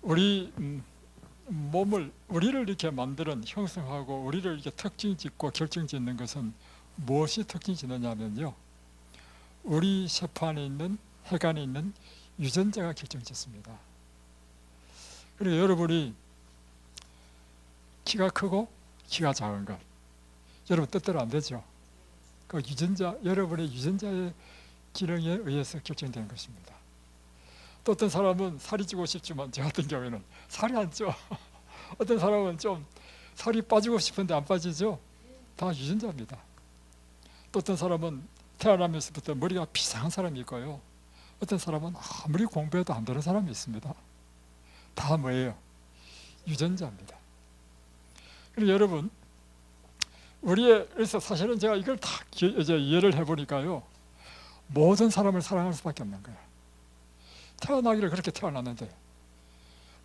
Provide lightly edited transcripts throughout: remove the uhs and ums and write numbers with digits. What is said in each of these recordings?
우리 몸을 우리를 이렇게 만드는 형성하고 우리를 이렇게 특징 짓고 결정 짓는 것은 무엇이 특징 짓느냐면요, 우리 세포 안에 있는 혈관에 있는 유전자가 결정 짓습니다. 그리고 여러분이 키가 크고 키가 작은 것, 여러분 뜻대로 안 되죠. 그 유전자, 여러분의 유전자의 기능에 의해서 결정되는 것입니다. 또 어떤 사람은 살이 찌고 싶지만 저 같은 경우에는 살이 안 쪄. 어떤 사람은 좀 살이 빠지고 싶은데 안 빠지죠. 다 유전자입니다. 또 어떤 사람은 태어나면서부터 머리가 비상한 사람이 있고요, 어떤 사람은 아무리 공부해도 안 되는 사람이 있습니다. 다 뭐예요? 유전자입니다. 그리고 여러분, 그래서 사실은 제가 이걸 다 이제 이해를 해보니까요, 모든 사람을 사랑할 수밖에 없는 거예요. 태어나기를 그렇게 태어났는데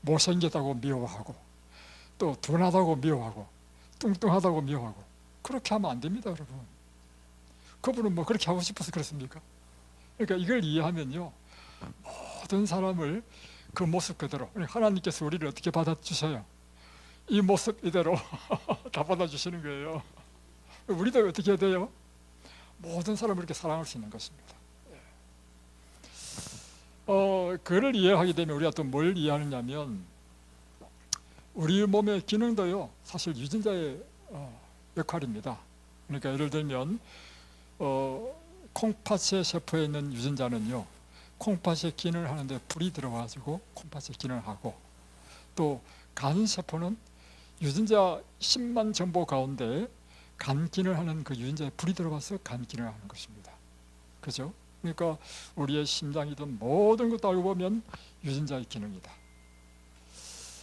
못생겼다고 미워하고, 또 둔하다고 미워하고, 뚱뚱하다고 미워하고, 그렇게 하면 안 됩니다, 여러분. 그분은 뭐 그렇게 하고 싶어서 그렇습니까? 그러니까 이걸 이해하면요, 모든 사람을 그 모습 그대로, 하나님께서 우리를 어떻게 받아주셔요? 이 모습 이대로 다 받아주시는 거예요. 우리도 어떻게 해야 돼요? 모든 사람을 이렇게 사랑할 수 있는 것입니다. 그를 이해하게 되면 우리가 또 뭘 이해하느냐면, 우리 몸의 기능도요, 사실 유전자의 역할입니다. 그러니까 예를 들면 콩팥의 세포에 있는 유전자는요, 콩팥의 기능을 하는데 불이 들어가지고 콩팥의 기능을 하고, 또 간 세포는 유전자 10만 정보 가운데 간 기능을 하는 그 유전자에 불이 들어가서 간 기능을 하는 것입니다. 그죠? 그러니까 우리의 심장이든 모든 것도 알고 보면 유전자의 기능이다.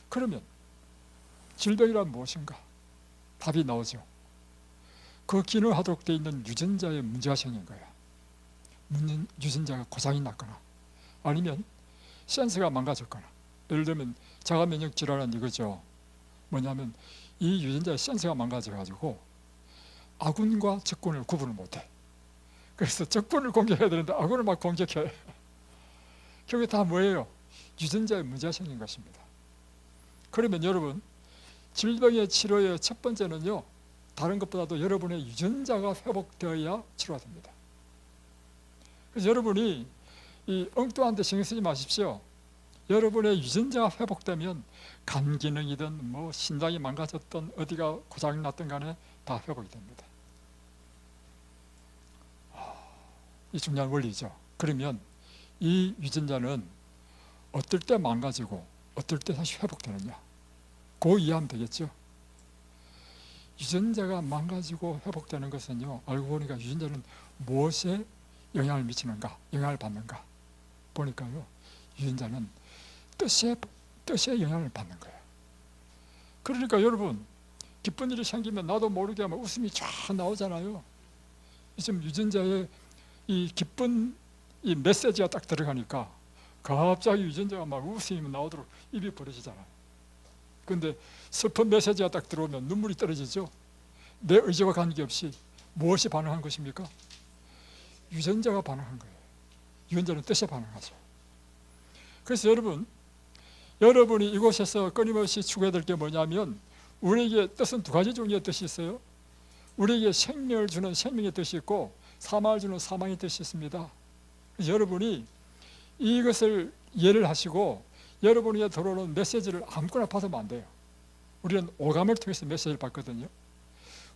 그러면 질병이란 무엇인가? 답이 나오죠. 그 기능을 하도록 되어 있는 유전자의 문제가 생긴 거야. 유전자가 고장이 났거나, 아니면 센서가 망가졌거나. 예를 들면 자가 면역 질환은 이거죠. 뭐냐면 이 유전자의 센서가 망가져가지고 아군과 적군을 구분을 못해. 그래서 적군을 공격해야 되는데 아군을 막 공격해. 결국에 다 뭐예요? 유전자의 문제가 생긴 것입니다. 그러면 여러분, 질병의 치료의 첫 번째는요, 다른 것보다도 여러분의 유전자가 회복되어야 치료가 됩니다. 그래서 여러분이 이 엉뚱한 데 신경 쓰지 마십시오. 여러분의 유전자가 회복되면 간 기능이든 뭐 신장이 망가졌든 어디가 고장이 났든 간에 다 회복이 됩니다. 이 중요한 원리죠. 그러면 이 유전자는 어떨 때 망가지고 어떨 때 다시 회복되느냐, 그거 이해하면 되겠죠. 유전자가 망가지고 회복되는 것은요, 알고 보니까 유전자는 무엇에 영향을 미치는가, 영향을 받는가 보니까요, 유전자는 뜻에 영향을 받는 거예요. 그러니까 여러분, 기쁜 일이 생기면 나도 모르게 하면 웃음이 쫙 나오잖아요. 지금 유전자에 이 기쁜 이 메시지가 딱 들어가니까 갑자기 유전자가 막 웃음이 나오도록 입이 벌어지잖아요. 근데 슬픈 메시지가 딱 들어오면 눈물이 떨어지죠. 내 의지와 관계없이 무엇이 반응한 것입니까? 유전자가 반응한 거예요. 유전자는 뜻에 반응하죠. 그래서 여러분이 이곳에서 끊임없이 추구해야 될 게 뭐냐면, 우리에게 뜻은 두 가지 종류의 뜻이 있어요. 우리에게 생명을 주는 생명의 뜻이 있고, 사망을 주는 사망의 뜻이 있습니다. 그래서 여러분이 이것을 이해를 하시고 여러분에게 들어오는 메시지를 아무거나 받으면 안 돼요. 우리는 오감을 통해서 메시지를 받거든요.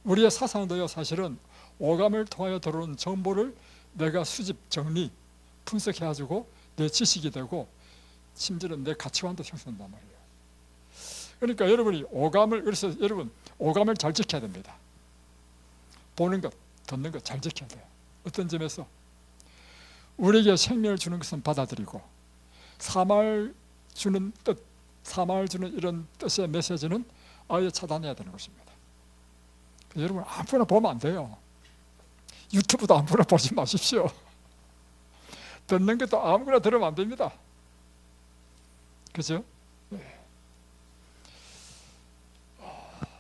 우리의 사상도요, 사실은 오감을 통하여 들어오는 정보를 내가 수집, 정리, 분석해가지고 내 지식이 되고, 심지어는 내 가치관도 형성된단 말이에요. 그러니까 그래서 여러분, 오감을 잘 지켜야 됩니다. 보는 것, 듣는 것 잘 지켜야 돼요. 어떤 점에서 우리에게 생명을 주는 것은 받아들이고, 사망을 주는 이런 뜻의 메시지는 아예 차단해야 되는 것입니다. 여러분, 아무거나 보면 안 돼요. 유튜브도 아무거나 보지 마십시오. 듣는 것도 아무거나 들으면 안 됩니다. 그죠? 네.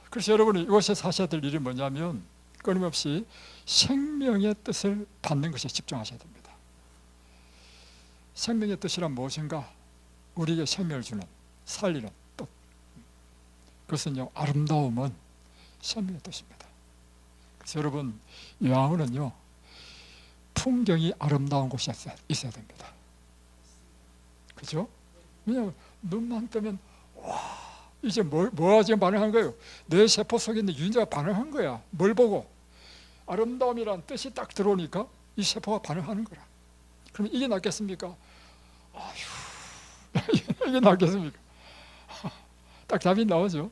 그래서 여러분이 이곳에 사셔야 될 일이 뭐냐면, 끊임없이 생명의 뜻을 받는 것에 집중하셔야 됩니다. 생명의 뜻이란 무엇인가? 우리에게 생명을 주는, 살리는 뜻. 그것은요, 아름다움은 생명의 뜻입니다. 그래서 여러분, 요양원은요, 풍경이 아름다운 곳이 있어야 됩니다. 그죠? 왜냐하면 눈만 뜨면 와, 이제 뭐가 지금 반응한 거예요? 내 세포 속에 있는 유전자가 반응한 거야. 뭘 보고? 아름다움이란 뜻이 딱 들어오니까 이 세포가 반응하는 거라. 그럼 이게 낫겠습니까? 아휴, 이게 낫겠습니까? 딱 답이 나오죠.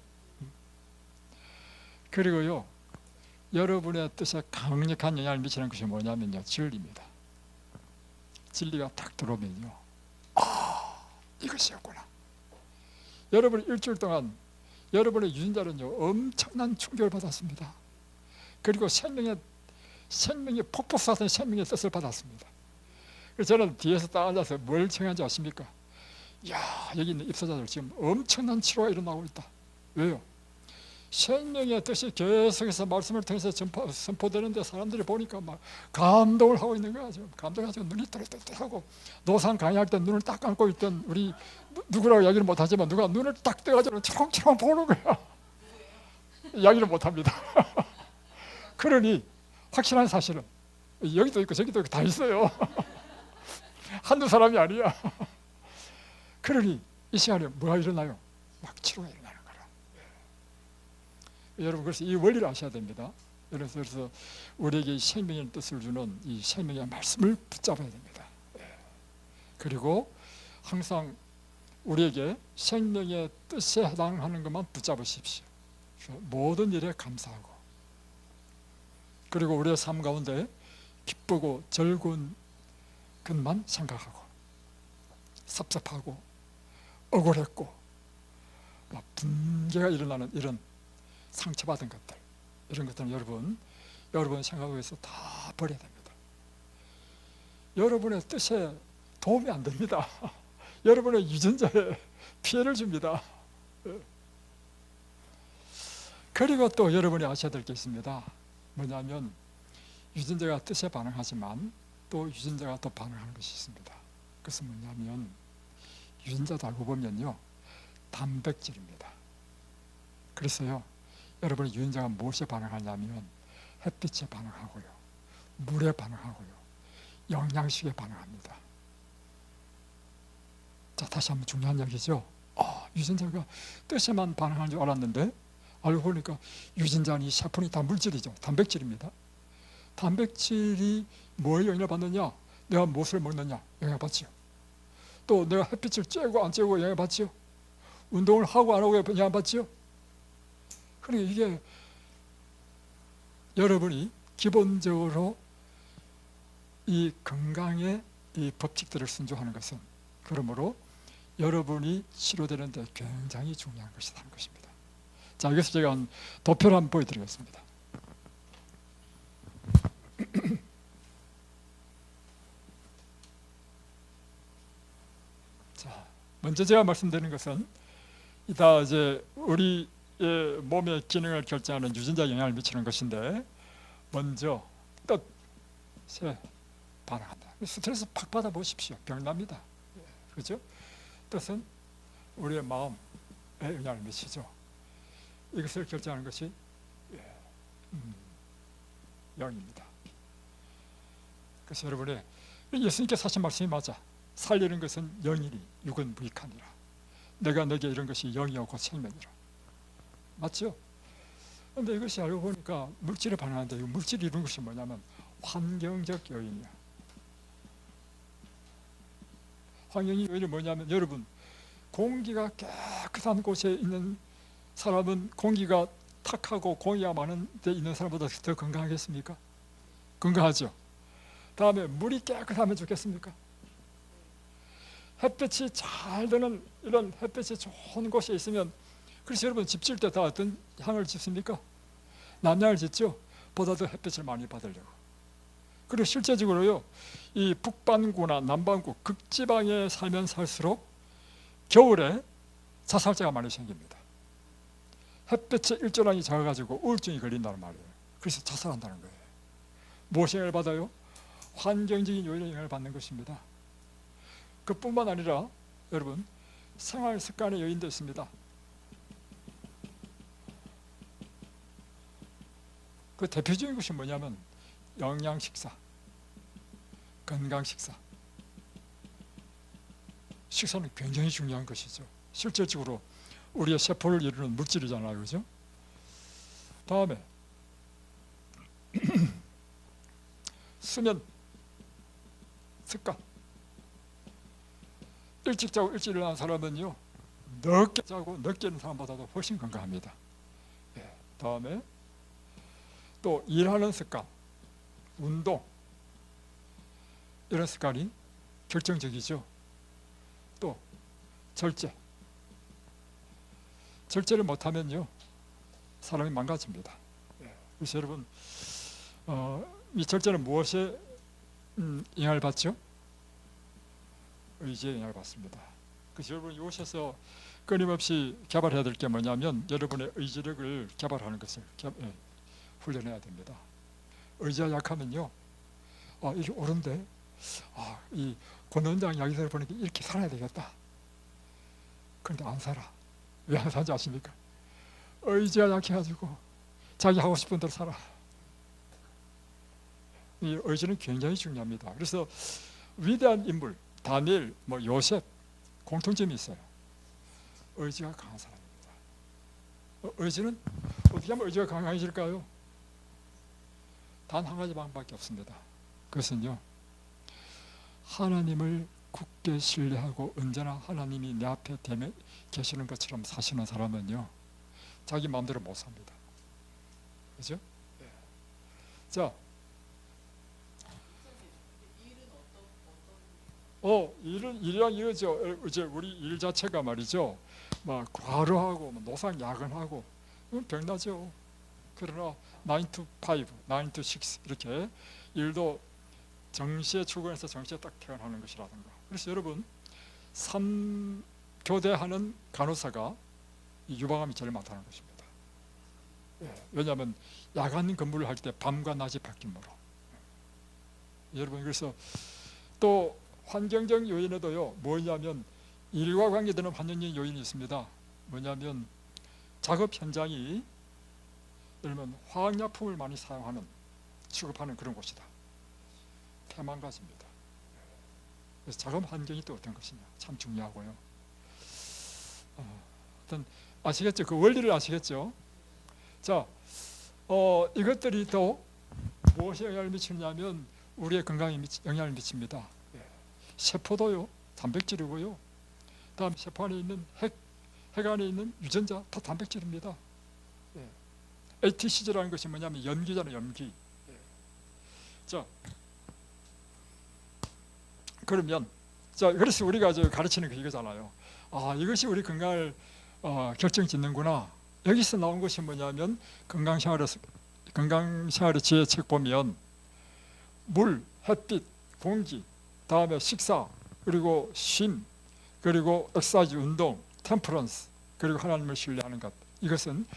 그리고요, 여러분의 뜻에 강력한 영향을 미치는 것이 뭐냐면요, 진리입니다. 진리가 딱 들어오면요, 이것이었구나. 여러분 일주일 동안 여러분의 유전자는요, 엄청난 충격을 받았습니다. 그리고 생명의 폭포 쏟아진 생명의 뜻을 받았습니다. 그래서 저는 뒤에서 딱 앉아서 뭘 청하는지 아십니까? 야, 여기 있는 입사자들 지금 엄청난 치료가 일어나고 있다. 왜요? 생명의 뜻이 계속해서 말씀을 통해서 선포되는데 사람들이 보니까 막 감동을 하고 있는 거야. 지금 감동해가지고 눈이 뜨뜻하고, 노상 강의할 때 눈을 딱 감고 있던 우리 누구라고 이야기를 못하지만 누가 눈을 딱 떠가지고 초롱초롱 보는 거야. 이야기를 못합니다. 그러니 확실한 사실은 여기도 있고 저기도 있고 다 있어요. 한두 사람이 아니야. 그러니 이 시간에 뭐가 일어나요? 막 치료가 일어나는 거라. 여러분, 그래서 이 원리를 아셔야 됩니다. 그래서 우리에게 생명의 뜻을 주는 이 생명의 말씀을 붙잡아야 됩니다. 그리고 항상 우리에게 생명의 뜻에 해당하는 것만 붙잡으십시오. 모든 일에 감사하고, 그리고 우리의 삶 가운데 기쁘고 즐거운 것만 생각하고, 섭섭하고 억울했고 막 분개가 일어나는 이런 상처받은 것들, 이런 것들은 여러분 생각에서 다 버려야 됩니다. 여러분의 뜻에 도움이 안 됩니다. 여러분의 유전자에 피해를 줍니다. 그리고 또 여러분이 아셔야 될 게 있습니다. 뭐냐면 유전자가 뜻에 반응하지만 또 유전자가 또 반응하는 것이 있습니다. 그것은 뭐냐면 유전자도 알고 보면요, 단백질입니다. 그래서요, 여러분의 유전자가 무엇에 반응하냐면 햇빛에 반응하고요, 물에 반응하고요, 영양식에 반응합니다. 자, 다시 한번 중요한 이야기죠. 유전자가 뜻에만 반응하는 줄 알았는데 알고 보니까 유전자는 이 세포는 다 물질이죠. 단백질입니다. 단백질이 뭐에 영향을 받느냐? 내가 무엇을 먹느냐 영향을 받지요. 또 내가 햇빛을 쬐고 안 쬐고 영향을 받지요. 운동을 하고 안 하고 영향을 받지요. 그러니까 이게 여러분이 기본적으로 이 건강의 이 법칙들을 순종하는 것은, 그러므로 여러분이 치료되는 데 굉장히 중요한 것이라는 것입니다. 자, 여기서 제가 도표를 한번 보여드리겠습니다. 자, 먼저 제가 말씀드리는 것은 이따 이제 우리의 몸의 기능을 결정하는 유전자 영향을 미치는 것인데, 먼저 뜻에 반응한다. 스트레스 팍 받아 보십시오. 병납니다. 그렇죠? 뜻은 우리의 마음에 영향을 미치죠. 이것을 결정하는 것이 영입니다. 그래서 여러분의 예수님께서 하신 말씀이 맞아. 살리는 것은 영이니 육은 무익하니라. 내가 너에게 이런 것이 영이요 곧 생명이라. 맞죠? 그런데 이것이 알고 보니까 물질에 반응하는데, 이 물질이 이런 것이 뭐냐면 환경적 요인이야. 환경의 요인이 뭐냐면, 여러분, 공기가 깨끗한 곳에 있는 사람은 공기가 탁하고 공기가 많은 데 있는 사람보다 더 건강하겠습니까? 건강하죠. 다음에 물이 깨끗하면 좋겠습니까? 햇볕이 잘 드는 이런 햇볕이 좋은 곳에 있으면, 그래서 여러분 집 지을 때 다 어떤 향을 짓습니까? 남향을 짓죠. 보다 더 햇볕을 많이 받으려고. 그리고 실제적으로요, 이 북반구나 남반구 극지방에 살면 살수록 겨울에 자살자가 많이 생깁니다. 햇볕의 일조량이 작아가지고 우울증이 걸린다는 말이에요. 그래서 자살한다는 거예요. 무엇에 영향을 받아요? 환경적인 요인에 영향을 받는 것입니다. 그뿐만 아니라 여러분, 생활 습관의 요인도 있습니다. 그 대표적인 것이 뭐냐면 영양 식사, 건강 식사. 식사는 굉장히 중요한 것이죠. 실질적으로 우리의 세포를 이루는 물질이잖아요, 그죠? 다음에 수면 습관. 일찍 자고 일찍 일어나는 사람은요, 늦게 자고 늦게 일어나는 사람보다도 훨씬 건강합니다. 예. 다음에 또 일하는 습관, 운동, 이런 습관이 결정적이죠. 또 절제를 못하면요, 사람이 망가집니다. 그래서 여러분, 이 절제는 무엇에 영향을 받죠? 의지에 영향을 받습니다. 그래서 여러분, 이곳에서 끊임없이 개발해야 될 게 뭐냐면 여러분의 의지력을 개발하는 것을 훈련해야 됩니다. 의지가 약하면요, 이게 옳은데, 이 권원장 이야기를 보니까 이렇게 살아야 되겠다. 그런데 안 살아. 왜 안 사는지 아십니까? 의지가 약해가지고 자기 하고 싶은 대로 살아. 이 의지는 굉장히 중요합니다. 그래서 위대한 인물, 다니엘, 요셉, 공통점이 있어요. 의지가 강한 사람입니다. 의지는 어떻게 하면 의지가 강해질까요? 단 한 가지 방법밖에 없습니다. 그것은요, 하나님을 굳게 신뢰하고 언제나 하나님이 내 앞에 계시는 것처럼 사시는 사람은요, 자기 마음대로 못 삽니다. 그죠? 자, 일이란 이거죠. 이제 우리 일 자체가 말이죠, 막 과로하고 노상 야근하고 병나죠. 그러나 9 to 5, 9 to 6 이렇게 일도 정시에 출근해서 정시에 딱 퇴근하는 것이라든가. 그래서 여러분, 3교대하는 간호사가 유방암이 제일 많다는 것입니다. 왜냐하면 야간 근무를 할 때 밤과 낮이 바뀌므로. 여러분, 그래서 또 환경적 요인에도요, 뭐냐면 일과 관계되는 환경적 요인이 있습니다. 뭐냐면 작업 현장이 예를 화학약품을 많이 사용하는, 취급하는 그런 곳이다. 태망가집니다. 그래서 작업 환경이 또 어떤 것이냐, 참 중요하고요. 어떤 아시겠죠? 그 원리를 아시겠죠? 자, 이것들이 또 무엇에 영향을 미치느냐면 우리의 건강에 영향을 미칩니다. 세포도요, 단백질이고요. 다음 세포 안에 있는 핵 안에 있는 유전자 다 단백질입니다. ATCG라는 것이 뭐냐면 염기잖아요, 염기. 자, 그러면 그래서 우리가 가르치는 게 이거잖아요. 이것이 우리 건강을 결정짓는구나. 여기서 나온 것이 뭐냐면 건강생활의 지혜 책 보면 물, 햇빛, 공기, 다음에 식사, 그리고 쉼, 그리고 엑사이즈, 운동, 템퍼런스, 그리고 하나님을 신뢰하는 것, 이것은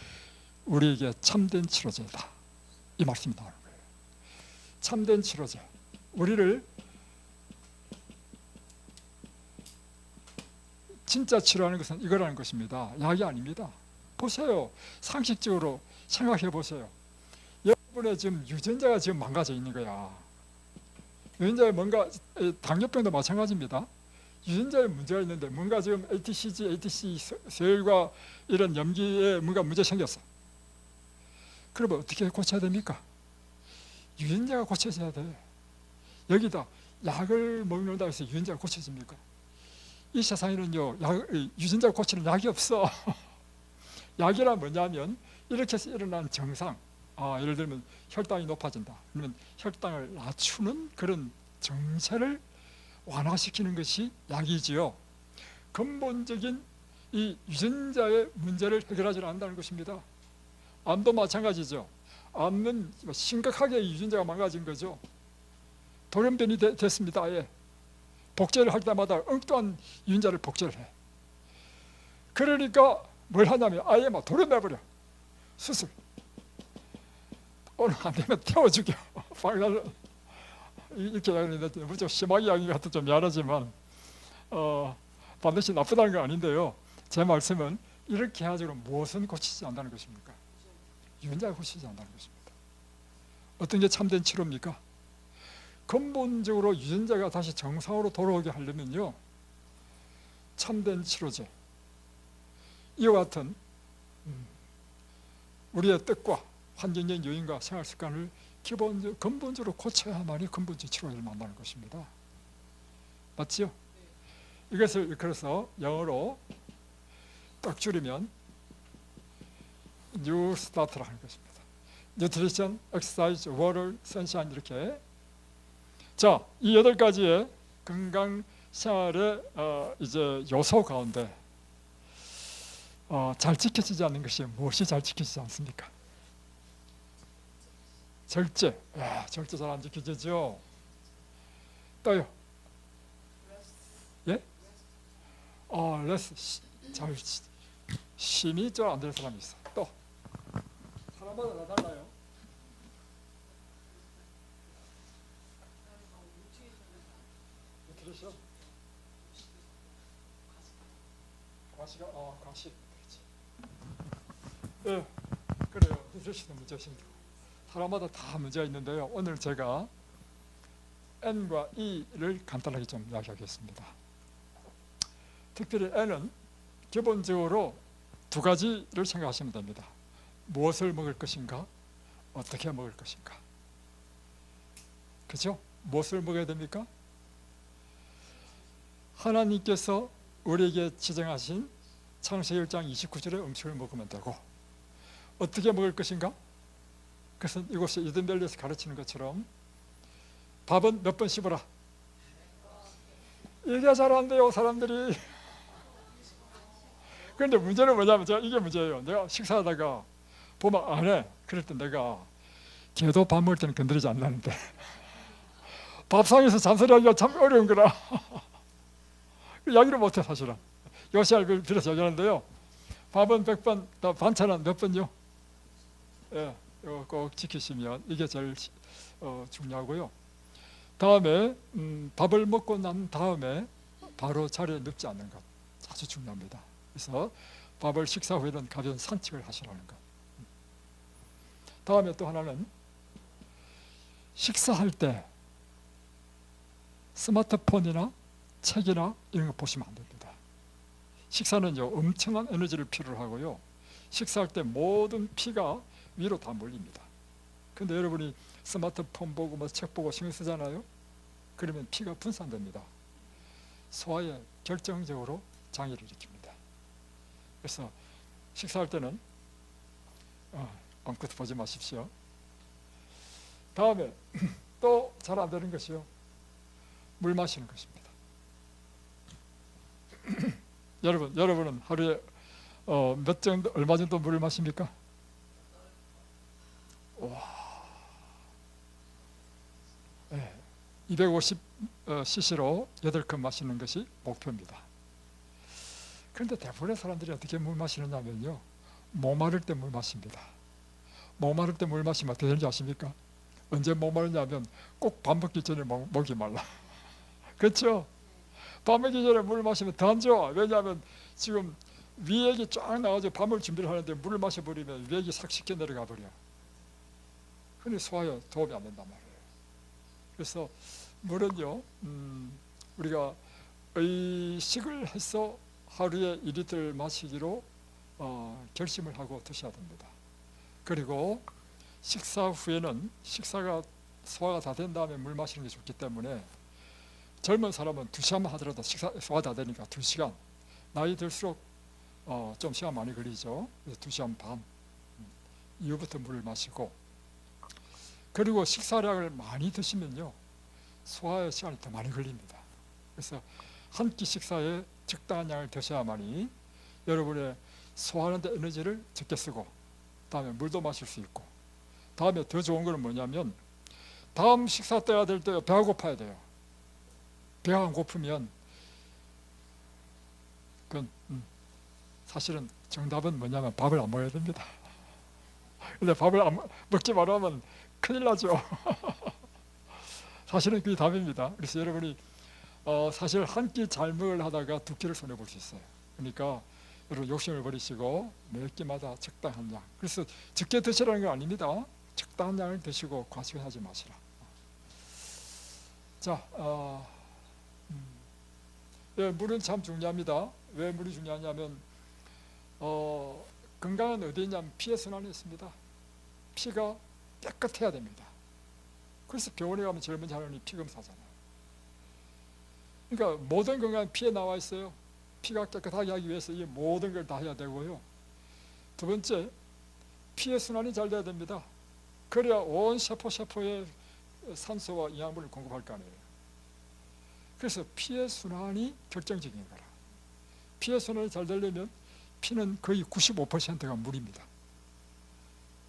우리에게 참된 치료제다, 이 말씀이 나오는 거예요. 참된 치료제, 우리를 진짜 치료하는 것은 이거라는 것입니다. 약이 아닙니다. 보세요, 상식적으로 생각해 보세요. 여러분의 지금 유전자가 지금 망가져 있는 거야. 유전자에 뭔가, 당뇨병도 마찬가지입니다. 유전자에 문제가 있는데 뭔가 지금 ATCG, ATC 세혈과 이런 염기에 뭔가 문제 생겼어. 그러면 어떻게 고쳐야 됩니까? 유전자가 고쳐져야 돼. 여기다 약을 먹는다 해서 유전자가 고쳐집니까? 이 세상에는요, 유전자를 고치는 약이 없어. 약이란 뭐냐면 이렇게 해서 일어난 정상, 예를 들면 혈당이 높아진다, 그러면 혈당을 낮추는 그런 정체를 완화시키는 것이 약이지요. 근본적인 이 유전자의 문제를 해결하지 않는다는 것입니다. 암도 마찬가지죠. 암은 심각하게 유전자가 망가진 거죠. 돌연변이 됐습니다. 아예 복제를 할 때마다 엉뚱한 유전자를 복제를 해. 그러니까 뭘 하냐면 아예 막 도려내버려. 수술. 오늘 안 되면 태워 죽여. 이렇게 하는데 무척 심하게 하기 같아 좀 미안하지만 반드시 나쁘다는 건 아닌데요. 제 말씀은 이렇게 해가지고 무엇은 고치지 않는다는 것입니까? 유전자가 고치지 않는다는 것입니다. 어떤 게 참된 치료입니까? 근본적으로 유전자가 다시 정상으로 돌아오게 하려면요, 참된 치료제, 이와 같은 우리의 뜻과 환경적 요인과 생활 습관을 근본적으로 고쳐야만이 근본적 치료를 만나는 것입니다. 맞죠? 이것을 그래서 영어로 딱 줄이면 New Start라 하는 것입니다. Nutrition, Exercise, Water, Sunshine 이렇게. 자, 이 8가지의 건강 생활의 이제 요소 가운데 잘 지켜지지 않는 것이 무엇이 잘 지켜지지 않습니까? 절제. 절제 잘 안 지켜지죠. 또요. 예? 레스 잘 심이 좀 안 되는 사람이 있어. 또 사람마다 다 달라요. 그렇죠? 과시가 과시. 예, 그래요. 뉴트리션도 문제가 생기고 사람마다 다 문제가 있는데요. 오늘 제가 N과 E를 간단하게 좀 이야기하겠습니다. 특별히 N은 기본적으로 2가지를 생각하시면 됩니다. 무엇을 먹을 것인가, 어떻게 먹을 것인가. 그렇죠? 무엇을 먹어야 됩니까? 하나님께서 우리에게 지정하신 창세기 1장 29절의 음식을 먹으면 되고, 어떻게 먹을 것인가? 그것은 이곳에 이든밸리에서 가르치는 것처럼 밥은 몇 번 씹어라. 이게 잘 안 돼요, 사람들이. 그런데 문제는 뭐냐면, 이게 문제예요. 내가 식사하다가 보면 안 해. 그럴 때 내가 걔도 밥 먹을 때는 건드리지 않는데 밥상에서 잔소리하기가 참 어려운 거라. 이야기를 못해 사실은. 요시아를 빌어서 얘기하는데요. 밥은 100번, 반찬은 몇 번요? 예, 이거 꼭 지키시면 이게 제일 중요하고요. 다음에 밥을 먹고 난 다음에 바로 자리에 눕지 않는 것 아주 중요합니다. 그래서 밥을 식사 후에는 가벼운 산책을 하시라는 것. 다음에 또 하나는 식사할 때 스마트폰이나 책이나 이런 거 보시면 안 됩니다. 식사는요, 엄청난 에너지를 필요로 하고요, 식사할 때 모든 피가 위로 다 몰립니다. 근데 여러분이 스마트폰 보고 뭐 책 보고 신경 쓰잖아요. 그러면 피가 분산됩니다. 소화에 결정적으로 장애를 일으킵니다. 그래서 식사할 때는 아무것도 보지 마십시오. 다음에 또 잘 안 되는 것이요, 물 마시는 것입니다. 여러분은 하루에 얼마 정도 물을 마십니까? 와, 250cc로 8컵 마시는 것이 목표입니다. 그런데 대부분의 사람들이 어떻게 물 마시느냐면요, 목마를 때 물 마십니다. 목마를 때 물 마시면 어떻게 되는지 아십니까? 언제 목마르냐면 꼭 밥 먹기 전에 목이 말라. 그렇죠? 밥 먹기 전에 물 마시면 더 안 좋아. 왜냐하면 지금 위액이 쫙 나와서 밥을 준비를 하는데 물을 마셔버리면 위액이 싹 식혀 내려가 버려. 그러니 소화에 도움이 안 된단 말이에요. 그래서 물은요, 우리가 의식을 해서 하루에 2리터를 마시기로 결심을 하고 드셔야 됩니다. 그리고 식사 후에는, 식사가 소화가 다 된 다음에 물 마시는 게 좋기 때문에, 젊은 사람은 2시간만 하더라도 식사 소화 다 되니까 2시간, 나이 들수록 좀 시간 많이 걸리죠. 그래서 2시간 반 이후부터 물을 마시고, 그리고 식사량을 많이 드시면요, 소화에 시간이 더 많이 걸립니다. 그래서 한 끼 식사에 적당한 양을 드셔야만이 여러분의 소화하는 데 에너지를 적게 쓰고, 다음에 물도 마실 수 있고, 다음에 더 좋은 거는 뭐냐면, 다음 식사 때가 될 때 배가 고파야 돼요. 배가 안 고프면 그건 사실은 정답은 뭐냐면 밥을 안 먹어야 됩니다. 근데 밥을 먹지 말라면 큰일 나죠. 사실은 그게 답입니다. 그래서 여러분이 사실 한 끼 잘 먹을 하다가 두 끼를 손해 볼 수 있어요. 그러니까 여러분 욕심을 버리시고 매 끼마다 적당한 양. 그래서 적게 드시라는 건 아닙니다. 적당한 양을 드시고 과식하지 마시라. 자, 예, 물은 참 중요합니다. 왜 물이 중요하냐면 건강은 어디 있냐면 피의 순환이 있습니다. 피가 깨끗해야 됩니다. 그래서 병원에 가면 제일 먼저 하는 게 피검사잖아요. 그러니까 모든 건강은 피에 나와 있어요. 피가 깨끗하게 하기 위해서 이 모든 걸 다 해야 되고요. 두 번째, 피의 순환이 잘 돼야 됩니다. 그래야 온 세포에 산소와 영양분을 공급할 거 아니에요. 그래서 피의 순환이 결정적인 거라. 피의 순환이 잘 되려면 피는 거의 95%가 물입니다.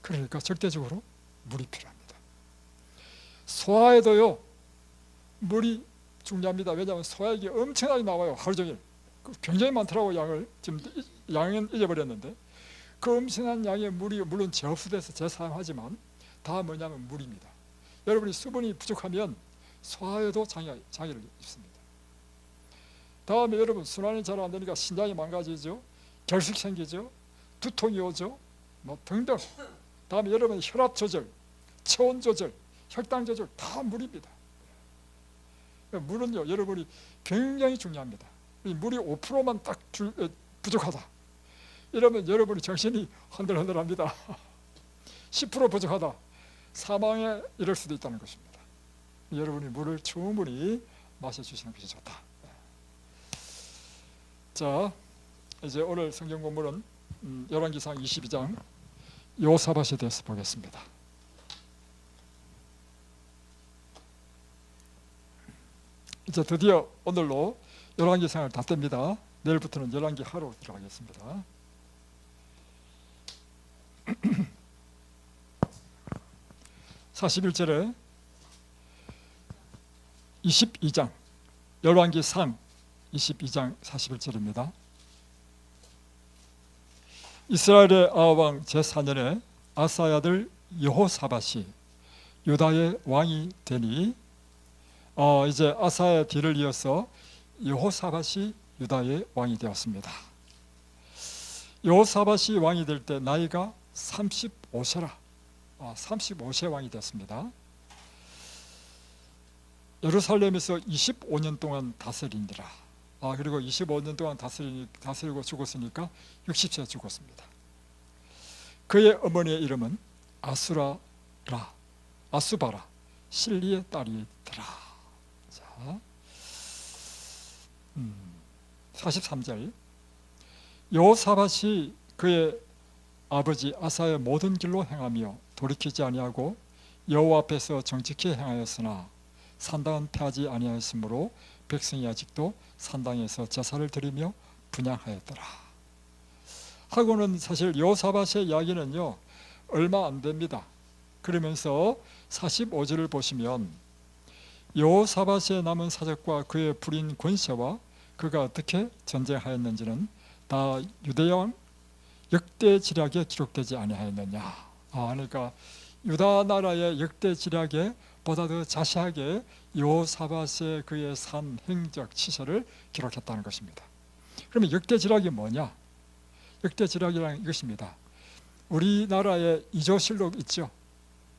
그러니까 절대적으로 물이 필요합니다. 소화에도요, 물이 중요합니다. 왜냐하면 소화액이 엄청나게 나와요. 하루 종일. 굉장히 많더라고. 양을 지금 양은 잊어버렸는데 그 엄청난 양의 물이 물론 재흡수돼서 재사용하지만 다 뭐냐면 물입니다. 여러분이 수분이 부족하면 소화에도 장애를 입습니다. 다음에 여러분 순환이 잘 안 되니까 신장이 망가지죠. 결석 생기죠. 두통이 오죠. 뭐 등등. 다음에 여러분 혈압 조절, 체온 조절, 혈당 조절 다 물입니다. 물은요, 여러분이 굉장히 중요합니다. 물이 5%만 딱 부족하다. 이러면 여러분이 정신이 흔들흔들합니다. 10% 부족하다. 사망에 이를 수도 있다는 것입니다. 여러분이 물을 충분히 마셔주시는 것이 좋다. 자, 이제 오늘 성경 본문은 열왕기상 22장 요사밧에 대해서 보겠습니다. 이제 드디어 오늘로 열왕기상을 다 뗍니다. 내일부터는 열왕기 하로 들어가겠습니다. (41절에) 22장 열왕기상 22장 41절입니다. 이스라엘의 아합 제4년에 아사의 아들 여호사밧이 유다의 왕이 되니 이제 아사의 뒤를 이어서 여호사밧이 유다의 왕이 되었습니다. 여호사밧이 왕이 될 때 나이가 35세라 35세 왕이 됐습니다. 예루살렘에서 25년 동안 다스리니라. 그리고 25년 동안 다스리고 죽었으니까 60세에 죽었습니다. 그의 어머니의 이름은 아수바라 실리의 딸이더라. 자, 43절 여호사밧이 그의 아버지 아사의 모든 길로 행하며 돌이키지 아니하고 여호와 앞에서 정직히 행하였으나 산당은 패하지 아니하였으므로 백성이 아직도 산당에서 제사를 드리며 분향하였더라. 하고는 사실 여호사밧의 이야기는요 얼마 안 됩니다. 그러면서 45절을 보시면 여호사밧의 남은 사적과 그의 부린 권세와 그가 어떻게 전쟁하였는지는 다 유대왕 역대지략에 기록되지 아니하였느냐. 그러니까 유다 나라의 역대지략에 보다 더 자세하게 여호사밧의 그의 삶, 행적, 치서를 기록했다는 것입니다. 그러면 역대지략이 뭐냐? 역대지략이란 이것입니다. 우리나라에 이조실록 있죠.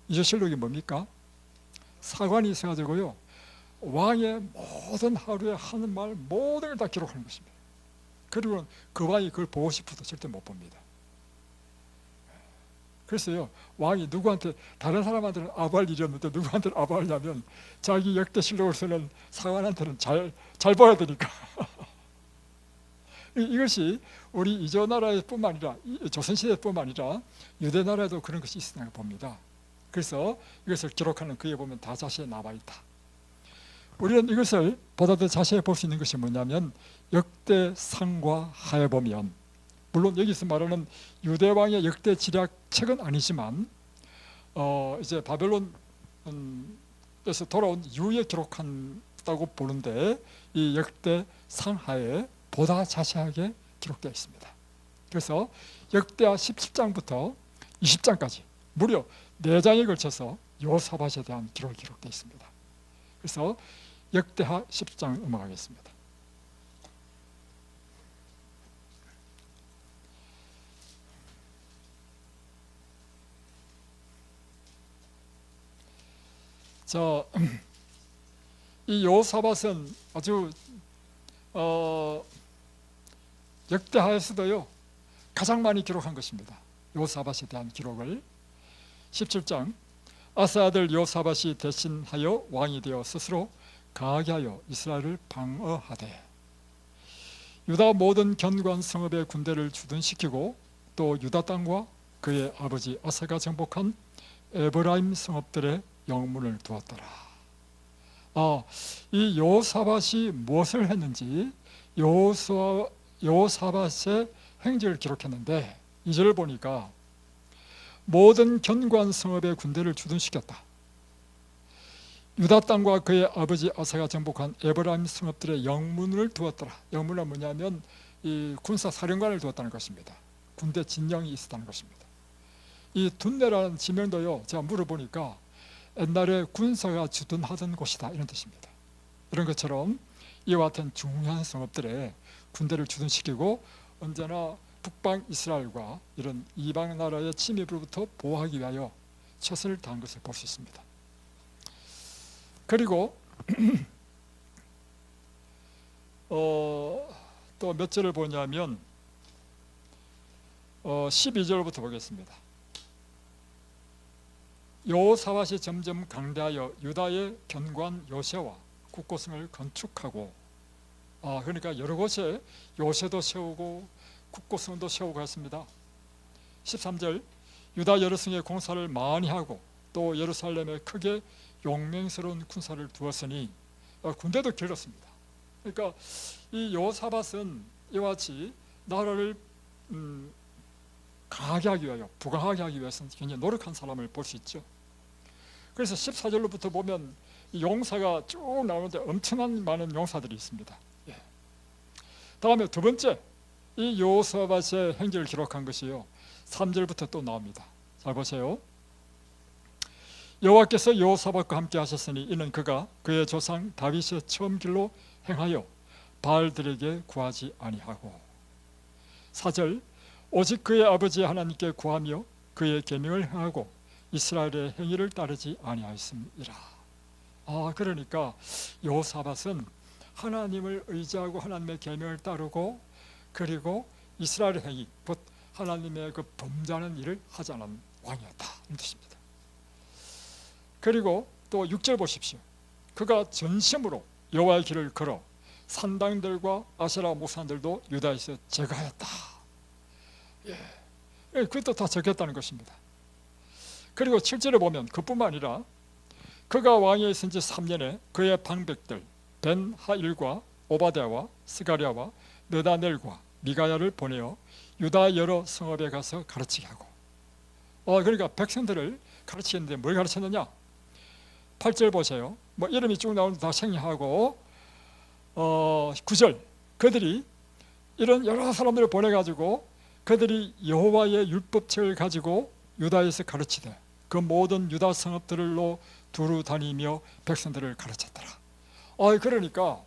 이조실록이 뭡니까? 사관이 있어가지고요 왕의 모든 하루에 하는 말 모든 걸 다 기록하는 것입니다. 그리고 그 왕이 그걸 보고 싶어도 절대 못 봅니다. 그래서요 왕이 누구한테 다른 사람한테는 아부할 일이 없는데 누구한테는 아부하냐면 자기 역대실록을 쓰는 사관한테는 잘 봐야 되니까. 이것이 우리 이조나라뿐만 아니라 조선시대뿐만 아니라 유대나라에도 그런 것이 있으라고 봅니다. 그래서 이것을 기록하는 그에 보면 다 자세히 나와 있다. 우리는 이것을 보다 더 자세히 볼 수 있는 것이 뭐냐면 역대상과 하에 보면, 물론 여기서 말하는 유대왕의 역대지략 책은 아니지만 이제 바벨론에서 돌아온 이후에 기록한다고 보는데 이 역대상하에 보다 자세하게 기록되어 있습니다. 그래서 역대하 17장부터 20장까지 무려 4장에 걸쳐서 여호사밧에 대한 기록이 기록되어 있습니다. 그래서 역대하 10장 넘어가겠습니다. 자, 이 여호사밧은 아주 역대하에서도요 가장 많이 기록한 것입니다. 여호사밧에 대한 기록을 17장 아사 아들 여호사밧이 대신하여 왕이 되어 스스로 강하게 하여 이스라엘을 방어하되 유다 모든 견고한 성읍의 군대를 주둔시키고 또 유다 땅과 그의 아버지 아사가 정복한 에브라임 성읍들의 영문을 두었더라. 이 여호사밧이 무엇을 했는지 여호사밧의 행적을 기록했는데 2절을 보니까 모든 견고한 성읍의 군대를 주둔시켰다. 유다 땅과 그의 아버지 아사가 정복한 에브라임 성읍들의 영문을 두었더라. 영문은 뭐냐면 이 군사 사령관을 두었다는 것입니다. 군대 진영이 있었다는 것입니다. 이 둔내라는 지명도요 제가 물어보니까 옛날에 군사가 주둔하던 곳이다 이런 뜻입니다. 이런 것처럼 이와 같은 중요한 성읍들에 군대를 주둔시키고 언제나 북방 이스라엘과 이런 이방 나라의 침입으로부터 보호하기 위하여 최선을 다한 것을 볼 수 있습니다. 그리고 또 몇 절을 보냐면 12절부터 보겠습니다. 여호사밧이 점점 강대하여 유다의 견고한 요새와 국고성을 건축하고 그러니까 여러 곳에 요새도 세우고 국고성도 세우고 했습니다. 13절 유다 여러 성에 공사를 많이 하고 또 예루살렘에 크게 용맹스러운 군사를 두었으니 군대도 길었습니다. 그러니까 이 여호사밧은 이와 같이 나라를 강하게 하기 위하여 부강하게 하기 위해서는 굉장히 노력한 사람을 볼 수 있죠. 그래서 14절로부터 보면 용사가 쭉 나오는데 엄청난 많은 용사들이 있습니다. 다음에 두 번째 이 여호사밧의 행적을 기록한 것이요 3절부터 또 나옵니다. 잘 보세요. 여호와께서 여호사밧과 함께 하셨으니 이는 그가 그의 조상 다윗의 처음 길로 행하여 바알들에게 구하지 아니하고 4절 오직 그의 아버지 하나님께 구하며 그의 계명을 행하고 이스라엘의 행위를 따르지 아니하였습니다. 그러니까 여호사밧은 하나님을 의지하고 하나님의 계명을 따르고 그리고 이스라엘의 행위 곧 하나님의 그 범죄하는 일을 하지 않은 왕이었다 이런 뜻입니다. 그리고 또 6절 보십시오. 그가 전심으로 여호와의 길을 걸어 산당들과 아세라 목산들도 유다에서 제거하였다. 그것도 다 적혔다는 것입니다. 그리고 7절에 보면 그뿐만 아니라 그가 왕위에 있은 지 3년에 그의 방백들 벤하일과 오바댜와 스가랴와 느다넬과 미가야를 보내어 유다 여러 성읍에 가서 가르치게 하고 그러니까 백성들을 가르치는데 뭘 가르쳤느냐 8절 보세요. 이름이 쭉 나오는데 다 생략하고 9절 그들이 이런 여러 사람들을 보내가지고 그들이 여호와의 율법책을 가지고 유다에서 가르치되 그 모든 유다 성읍들로 두루 다니며 백성들을 가르쳤더라. 그러니까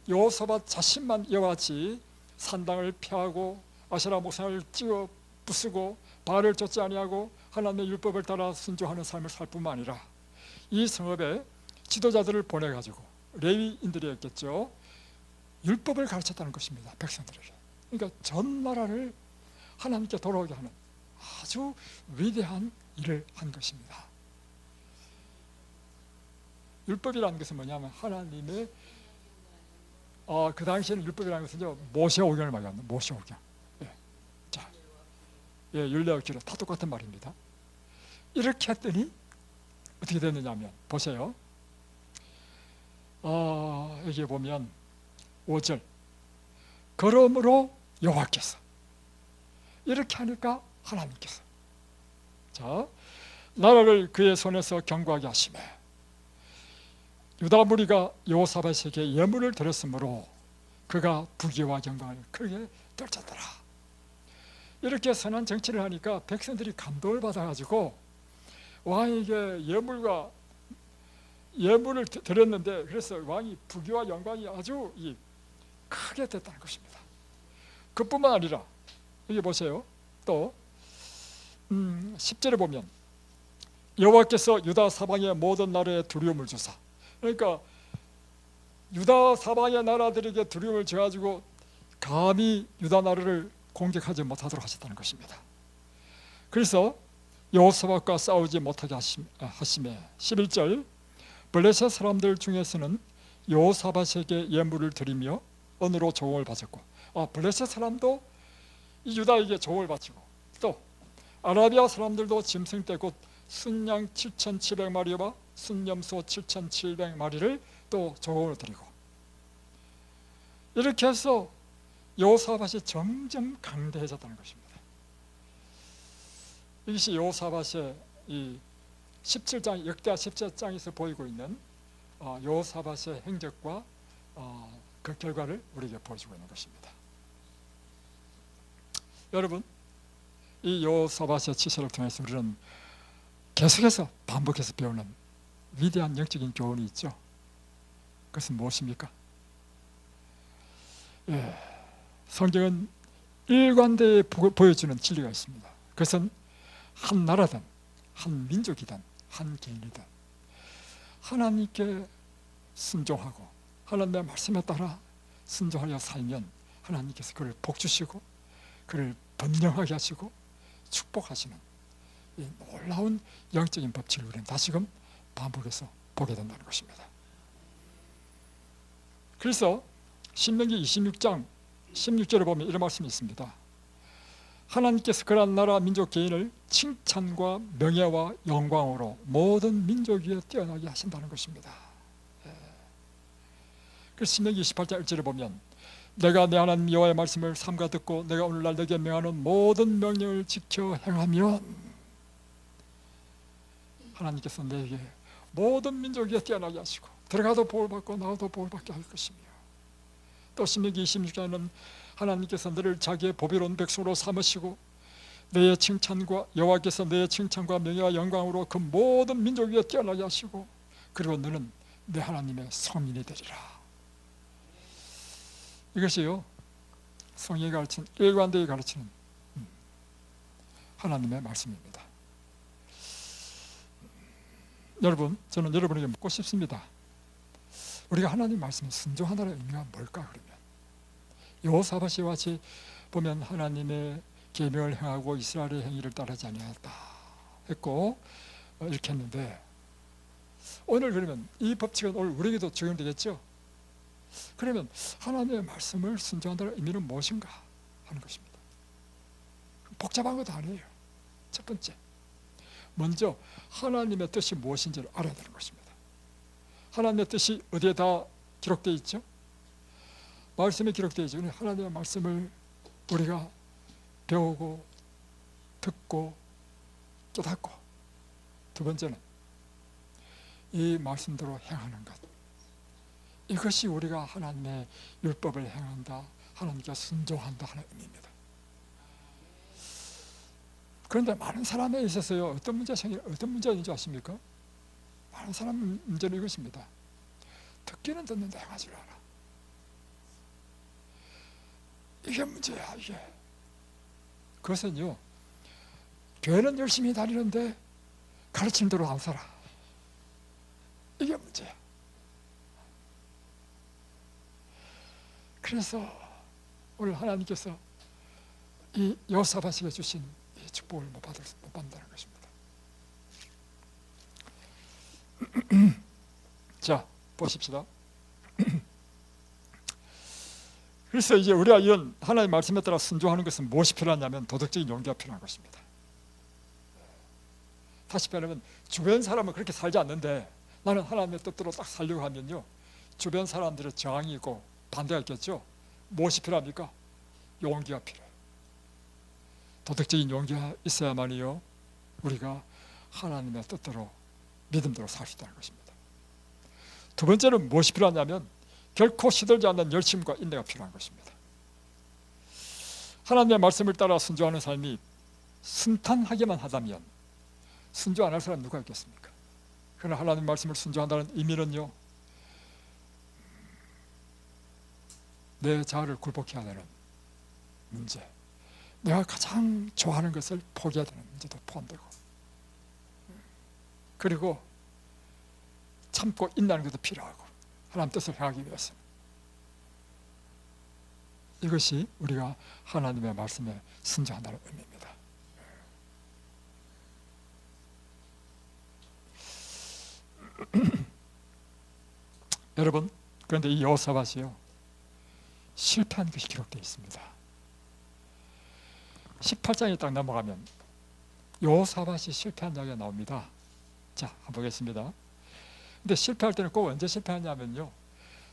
여호사밧 자신만 이와 같이 산당을 폐하고 아세라 목상을 찍어 부수고 바알을 쫓지 아니하고 하나님의 율법을 따라 순종하는 삶을 살 뿐만 아니라 이 성읍에 지도자들을 보내가지고 레위인들이었겠죠. 율법을 가르쳤다는 것입니다. 백성들에게. 그러니까 전 나라를 하나님께 돌아오게 하는 아주 위대한 일을 한 것입니다. 율법이라는 것은 뭐냐면 하나님의 그 당시에는 율법이라는 것은 모세오경을 말합니다. 모세오경. 자, 율례와 규례 다 똑같은 말입니다. 이렇게 했더니 어떻게 됐느냐면 보세요. 여기 보면 5절 그러므로 여호와께서 이렇게 하니까 하나님께서 자 나라를 그의 손에서 견고하게 하시매 유다 무리가 여호사밧에게 예물을 드렸으므로 그가 부귀와 영광을 크게 떨쳤더라. 이렇게 선한 정치를 하니까 백성들이 감동을 받아가지고 왕에게 예물과 예물을 드렸는데 그래서 왕이 부귀와 영광이 아주 크게 됐다는 것입니다. 그뿐만 아니라 여기 보세요. 또 10절에 보면 여호와께서 유다 사방의 모든 나라에 두려움을 주사, 그러니까 유다 사방의 나라들에게 두려움을 줘가지고 감히 유다 나라를 공격하지 못하도록 하셨다는 것입니다. 그래서 여호사밧과 싸우지 못하게 하심에 11절 블레셋 사람들 중에서는 여호사밧에게 예물을 드리며 언으로 조공을 바쳤고, 블레셋 사람도 이 유다에게 조공을 바치고, 또 아라비아 사람들도 짐승 떼 곧 순양 7,700마리와 순염소 7,700마리를 또 조공을 드리고, 이렇게 해서 여호사밧이 점점 강대해졌다는 것입니다. 이것이 여호사밧의 이 17장, 역대하 17장에서 보이고 있는 여호사밧의 행적과 그 결과를 우리에게 보여주고 있는 것입니다. 여러분, 이 여호사밧의 치서를 통해서 우리는 계속해서 반복해서 배우는 위대한 영적인 교훈이 있죠. 그것은 무엇입니까? 성경은 일관되게 보여주는 진리가 있습니다. 그것은 한 나라든 한 민족이든 한 개인이든 하나님께 순종하고 하나님의 말씀에 따라 순종하여 살면 하나님께서 그를 복주시고 그를 번영하게 하시고 축복하시는 이 놀라운 영적인 법칙을 우리는 다시금 반복해서 보게 된다는 것입니다. 그래서 신명기 26장 16절에 보면 이런 말씀이 있습니다. 하나님께서 그러한 나라 민족 개인을 칭찬과 명예와 영광으로 모든 민족 위에 뛰어나게 하신다는 것입니다. 그래서 신명기 28장 1절에 보면 내가 내 하나님 여호와의 말씀을 삼가 듣고 내가 오늘날 내게 명하는 모든 명령을 지켜 행하면 하나님께서 내게 모든 민족 위에 뛰어나게 하시고 들어가도 복을 받고 나와도 복을 받게 할 것이며, 또 신명기 26장에는 하나님께서 너를 자기의 보배로운 백성으로 삼으시고 너의 칭찬과 여호와께서 너의 칭찬과 명예와 영광으로 그 모든 민족 위에 뛰어나게 하시고 그리고 너는 내 하나님의 성인이 되리라. 이것이요 성경이 가르치는 일관되게 가르치는 하나님의 말씀입니다. 여러분, 저는 여러분에게 묻고 싶습니다. 우리가 하나님 말씀에 순종하다는 의미가 뭘까? 그러면 여호사밧이 같이 보면 하나님의 계명을 행하고 이스라엘의 행위를 따르지 아니하였다 했고 이렇게 했는데, 오늘 그러면 이 법칙은 오늘 우리에게도 적용되겠죠? 그러면 하나님의 말씀을 순종한다는 의미는 무엇인가 하는 것입니다. 복잡한 것도 아니에요. 첫 번째, 먼저 하나님의 뜻이 무엇인지를 알아야 되는 것입니다. 하나님의 뜻이 어디에 다 기록되어 있죠? 말씀에 기록되어 있죠. 하나님의 말씀을 우리가 배우고 듣고 깨닫고, 두 번째는 이 말씀대로 행하는 것, 이것이 우리가 하나님의 율법을 행한다, 하나님께 순종한다 하는 의미입니다. 그런데 많은 사람에 있어서요 어떤 문제가 있는지 아십니까? 많은 사람 문제는 이것입니다. 듣기는 듣는데 행하지를 않아. 이게 문제야. 이게 그것은요 교회는 열심히 다니는데 가르친 대로 안 살아. 이게 문제야. 그래서 오늘 하나님께서 이 여호사밧에게 주신 이 축복을 못 받는다는 것입니다. 자, 보십시다. 그래서 이제 우리가 이런 하나님의 말씀에 따라 순종하는 것은 무엇이 필요하냐면 도덕적인 용기가 필요한 것입니다. 다시 말하면 주변 사람은 그렇게 살지 않는데 나는 하나님의 뜻대로 딱 살려고 하면요 주변 사람들의 저항이 있고 반대가 있겠죠. 무엇이 필요합니까? 용기가 필요해요. 도덕적인 용기가 있어야만이요 우리가 하나님의 뜻대로 믿음대로 살 수 있다는 것입니다. 두 번째는 무엇이 필요하냐면 결코 시들지 않는 열심과 인내가 필요한 것입니다. 하나님의 말씀을 따라 순종하는 삶이 순탄하게만 하다면 순종 안 할 사람 누가 있겠습니까? 그러나 하나님 말씀을 순종한다는 의미는요, 내 자아를 굴복해야 되는 문제, 내가 가장 좋아하는 것을 포기해야 되는 문제도 포함되고, 그리고 참고 인내하는 것도 필요하고, 하나님 뜻을 향하기 위해서. 이것이 우리가 하나님의 말씀에 순종한다는 의미입니다. 여러분, 그런데 이 여호사밧이요, 실패한 것이 기록되어 있습니다. 18장에 딱 넘어가면 여호사밧이 실패한 이야기가 나옵니다. 자, 한번 보겠습니다. 근데 실패할 때는 꼭 언제 실패하냐면요,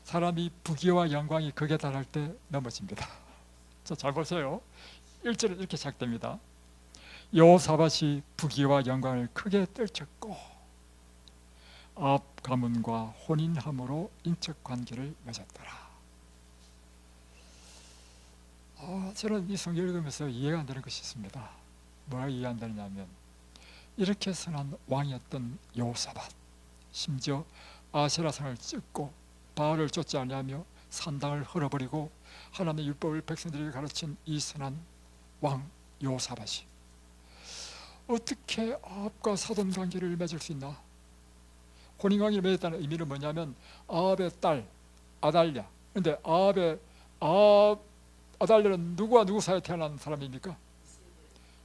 사람이 부귀와 영광이 극에 달할 때 넘어집니다. 자, 잘 보세요. 1절은 이렇게 시작됩니다. 여호사밧이 부귀와 영광을 크게 떨쳤고 아합 가문과 혼인함으로 인척 관계를 맺었더라. 저는 이 성경을 읽으면서 이해가 안 되는 것이 있습니다. 뭐가 이해 안 되느냐면, 이렇게 선한 왕이었던 여호사밧, 심지어 아세라상을 찍고 바알을 쫓지 아니하며 산당을 헐어버리고 하나님의 율법을 백성들에게 가르친 이 선한 왕 여호사밧이 어떻게 아합과 사돈 관계를 맺을 수 있나? 혼인관계를 맺었다는 의미는 뭐냐면, 아합의 딸 아달랴, 그런데 아달랴는 누구와 누구 사이에 태어난 사람입니까?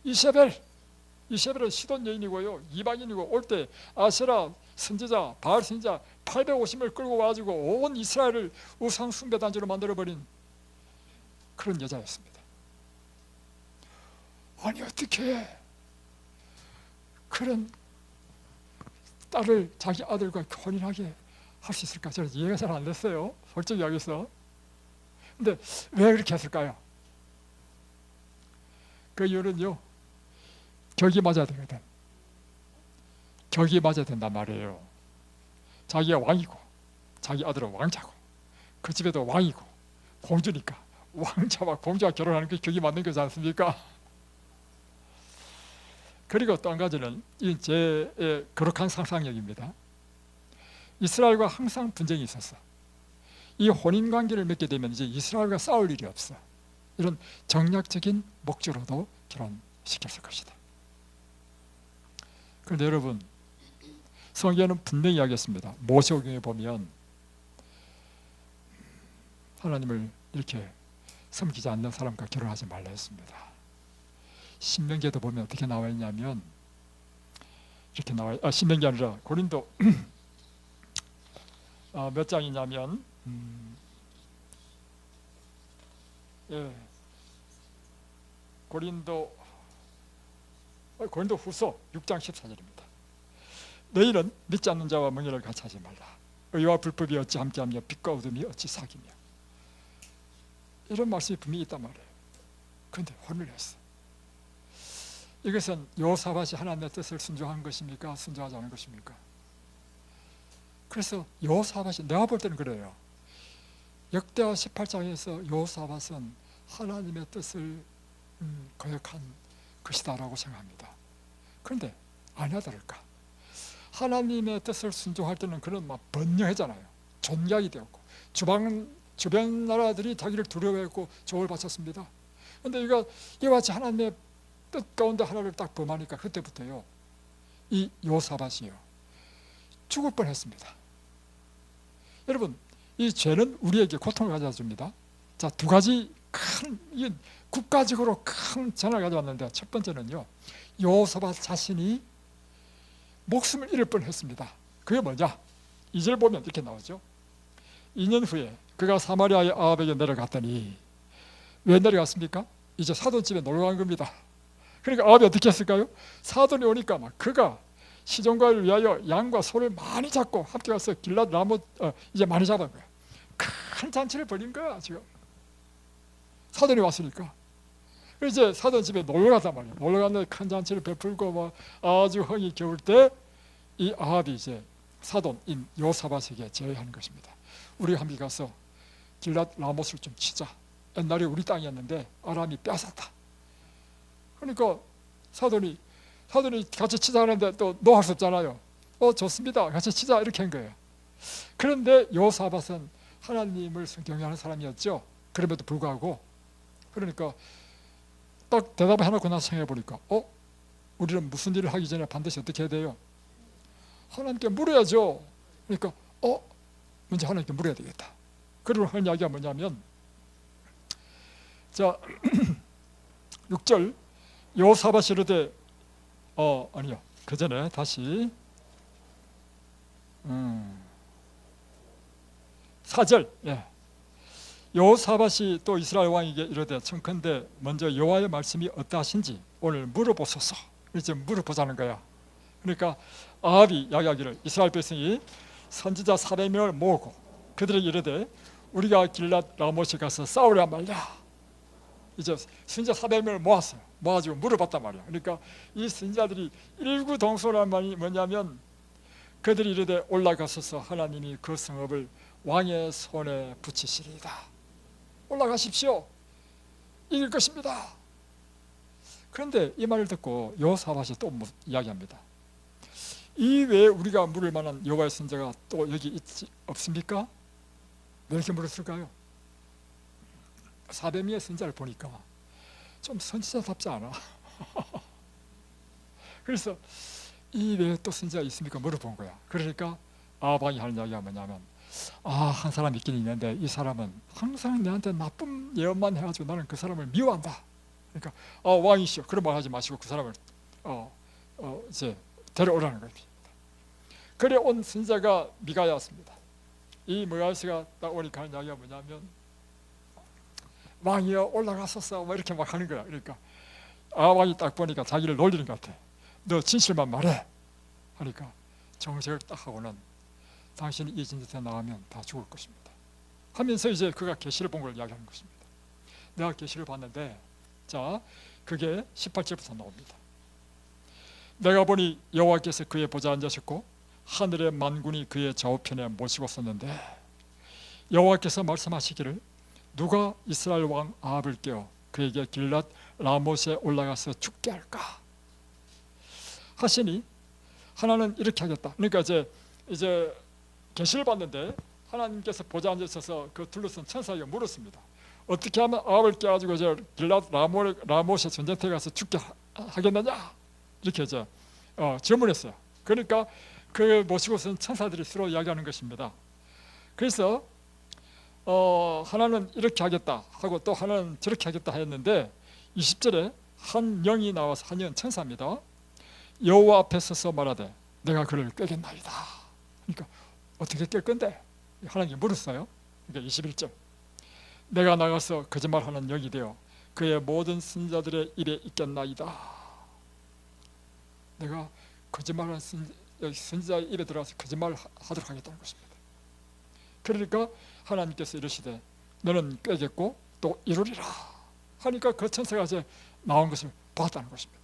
이세벨은 시돈 여인이고요, 이방인이고, 올 때 아세라 선지자, 바알 선지자 850명을 끌고 와가지고 온 이스라엘을 우상 숭배 단지로 만들어버린 그런 여자였습니다. 아니, 어떻게 그런 딸을 자기 아들과 혼인하게 할 수 있을까? 저는 이해가 잘 안 됐어요, 솔직히 여기서. 근데 왜 그렇게 했을까요? 그 이유는요, 격이 맞아야 되거든. 격이 맞아야 된단 말이에요. 자기가 왕이고 자기 아들은 왕자고 그 집에도 왕이고 공주니까 왕자와 공주와 결혼하는 게 격이 맞는 거지 않습니까? 그리고 또 한 가지는 제 거룩한 상상력입니다. 이스라엘과 항상 분쟁이 있었어. 이 혼인관계를 맺게 되면 이제 이스라엘과 싸울 일이 없어. 이런 정략적인 목적으로도 결혼시켰을 것이다. 그런데 여러분, 성경은 분명히 이야기했습니다. 모세오경에 보면 하나님을 이렇게 섬기지 않는 사람과 결혼하지 말라 했습니다. 신명기에도 보면 어떻게 나와 있냐면, 이렇게 나와요. 신명기 아니라 고린도 몇 장이냐면 고린도 후서 6장 14절입니다. 너희는 믿지 않는 자와盟約을 같이 하지 말라. 의와 불법이 어찌 함께하며 빛과 어둠이 어찌 사귀며. 이런 말씀이 분명히 있단 말이에요. 그런데 혼을 했어. 이것은 여호사밧이 하나님의 뜻을 순종한 것입니까? 순종하지 않은 것입니까? 그래서 여호사밧이, 내가 볼 때는 그래요. 역대하 18장에서 여호사밧은 하나님의 뜻을 거역한 것이다라고 생각합니다. 그런데 아니야 다를까, 하나님의 뜻을 순종할 때는 그는 막 번영하잖아요. 존경이 되었고 주변 나라들이 자기를 두려워했고 조를 바쳤습니다. 그런데 이와 같이 하나님의 뜻 가운데 하나를 딱 범하니까 그때부터요, 이 여호사밧이요 죽을 뻔했습니다. 여러분, 이 죄는 우리에게 고통을 가져다 줍니다. 자, 두 가지 큰, 국가적으로 큰 전화를 가져왔는데, 첫 번째는요, 여호사밧 자신이 목숨을 잃을 뻔했습니다. 그게 뭐냐? 2절 보면 이렇게 나오죠. 2년 후에 그가 사마리아의 아합에게 내려갔더니, 왜 내려갔습니까? 이제 사돈 집에 놀러 간 겁니다. 그러니까 아합이 어떻게 했을까요? 사돈이 오니까 막 그가 시종가를 위하여 양과 소를 많이 잡고 함께 가서 길랏 라못 이제 많이 잡은 거야. 큰 잔치를 벌인 거야 지금. 사돈이 왔으니까. 이제 사돈 집에 놀러 갔단 말이야. 놀러 갔는데 큰 잔치를 베풀고 막 아주 흥이 겨울 때 이 아합이 이제 사돈인 여호사밧에게 제의하는 것입니다. 우리 함께 가서 길랏 라못을 좀 치자. 옛날에 우리 땅이었는데 아람이 뺏었다. 그러니까 사돈이 같이 치자 하는데 또 노할 수 없잖아요. 좋습니다, 같이 치자, 이렇게 한 거예요. 그런데 여호사밧은 하나님을 경외하는 사람이었죠. 그럼에도 불구하고, 그러니까 딱 대답을 해놓고 나서 생각해보니까 우리는 무슨 일을 하기 전에 반드시 어떻게 해야 돼요? 하나님께 물어야죠. 그러니까 먼저 하나님께 물어야 되겠다. 그리고 한 이야기가 뭐냐면, 자 6절, 여호사밧이 이르되 아니요, 그 전에 다시 4절, 여호사밧이 또 이스라엘 왕에게 이르되 청컨대 먼저 여호와의 말씀이 어떠하신지 오늘 물어보소서. 이제 물어보자는 거야. 그러니까 아합이 이야기하기를, 이스라엘 백성이 선지자 400명을 모으고 그들에게 이르되 우리가 길랏 라못에 가서 싸우려 말랴. 이제 선지자 400명을 모았어요. 모아가지고 물어봤단 말이야. 그러니까 이 선지자들이 일구동성한 말이 뭐냐면, 그들이 이르되 올라가소서 하나님이 그 성읍을 왕의 손에 붙이시리이다. 올라가십시오, 이길 것입니다. 그런데 이 말을 듣고 여호사밧이 또 이야기합니다. 이 외에 우리가 물을 만한 여호와의 선지자가 또 여기 있지 없습니까? 왜 이렇게 물었을까요? 400명의 선지자를 보니까 좀 선지자답지 않아. 그래서 이 외에 또 선지자가 있습니까? 물어본 거야. 그러니까 아합이 하는 이야기가 뭐냐면, 한 사람 있긴 있는데 이 사람은 항상 내한테 나쁜 예언만 해가지고 나는 그 사람을 미워한다. 그러니까 왕이시여, 그런 말 하지 마시고 그 사람을 이제 데려오라는 겁니다. 그래 온 선지자가 미가야였습니다. 이 미가야가 딱 오니까 하는 이야기가 뭐냐면, 왕이여 올라가소서, 뭐 이렇게 막 하는 거야. 그러니까 왕이 딱 보니까 자기를 놀리는 것 같아. 너 진실만 말해 하니까 정색을 딱 하고는, 당신이 이 진지에 나가면 다 죽을 것입니다 하면서 이제 그가 계시를 본 걸 이야기하는 것입니다. 내가 계시를 봤는데, 자 그게 18절부터 나옵니다. 내가 보니 여호와께서 그의 보좌에 앉으셨고 하늘의 만군이 그의 좌우편에 모시고 섰는데, 여호와께서 말씀하시기를 누가 이스라엘 왕 아합을 깨어 그에게 길랏 라못에 올라가서 죽게 할까 하시니, 하나는 이렇게 하겠다. 그러니까 이제 계시를 봤는데 하나님께서 보좌에 앉으셔서 그 둘러싼 천사에게 물었습니다. 어떻게 하면 아합을 깨가지고 길랏 라못에 전쟁터에 가서 죽게 하겠느냐, 이렇게 질문했어요. 그러니까 그 모시고 선 천사들이 서로 이야기하는 것입니다. 그래서 하나는 이렇게 하겠다 하고 또 하나는 저렇게 하겠다 했는데, 20절에 한 영이 나와서, 한 영은 천사입니다. 여호와 앞에 서서 말하되 내가 그를 꿰겠나이다. 그러니까 어떻게 깰 건데? 하나님께 물었어요. 그러니까 21절, 내가 나가서 거짓말하는 영이 되어 그의 모든 선지자들의 입에 있겠나이다. 내가 거짓말하는 선지자의 입에 들어가서 거짓말을 하도록 하겠다는 것입니다. 그러니까 하나님께서 이르시되 너는 꿰겠고 또 이루리라 하니까 그 천사가 이제 나온 것을 봤다는 것입니다.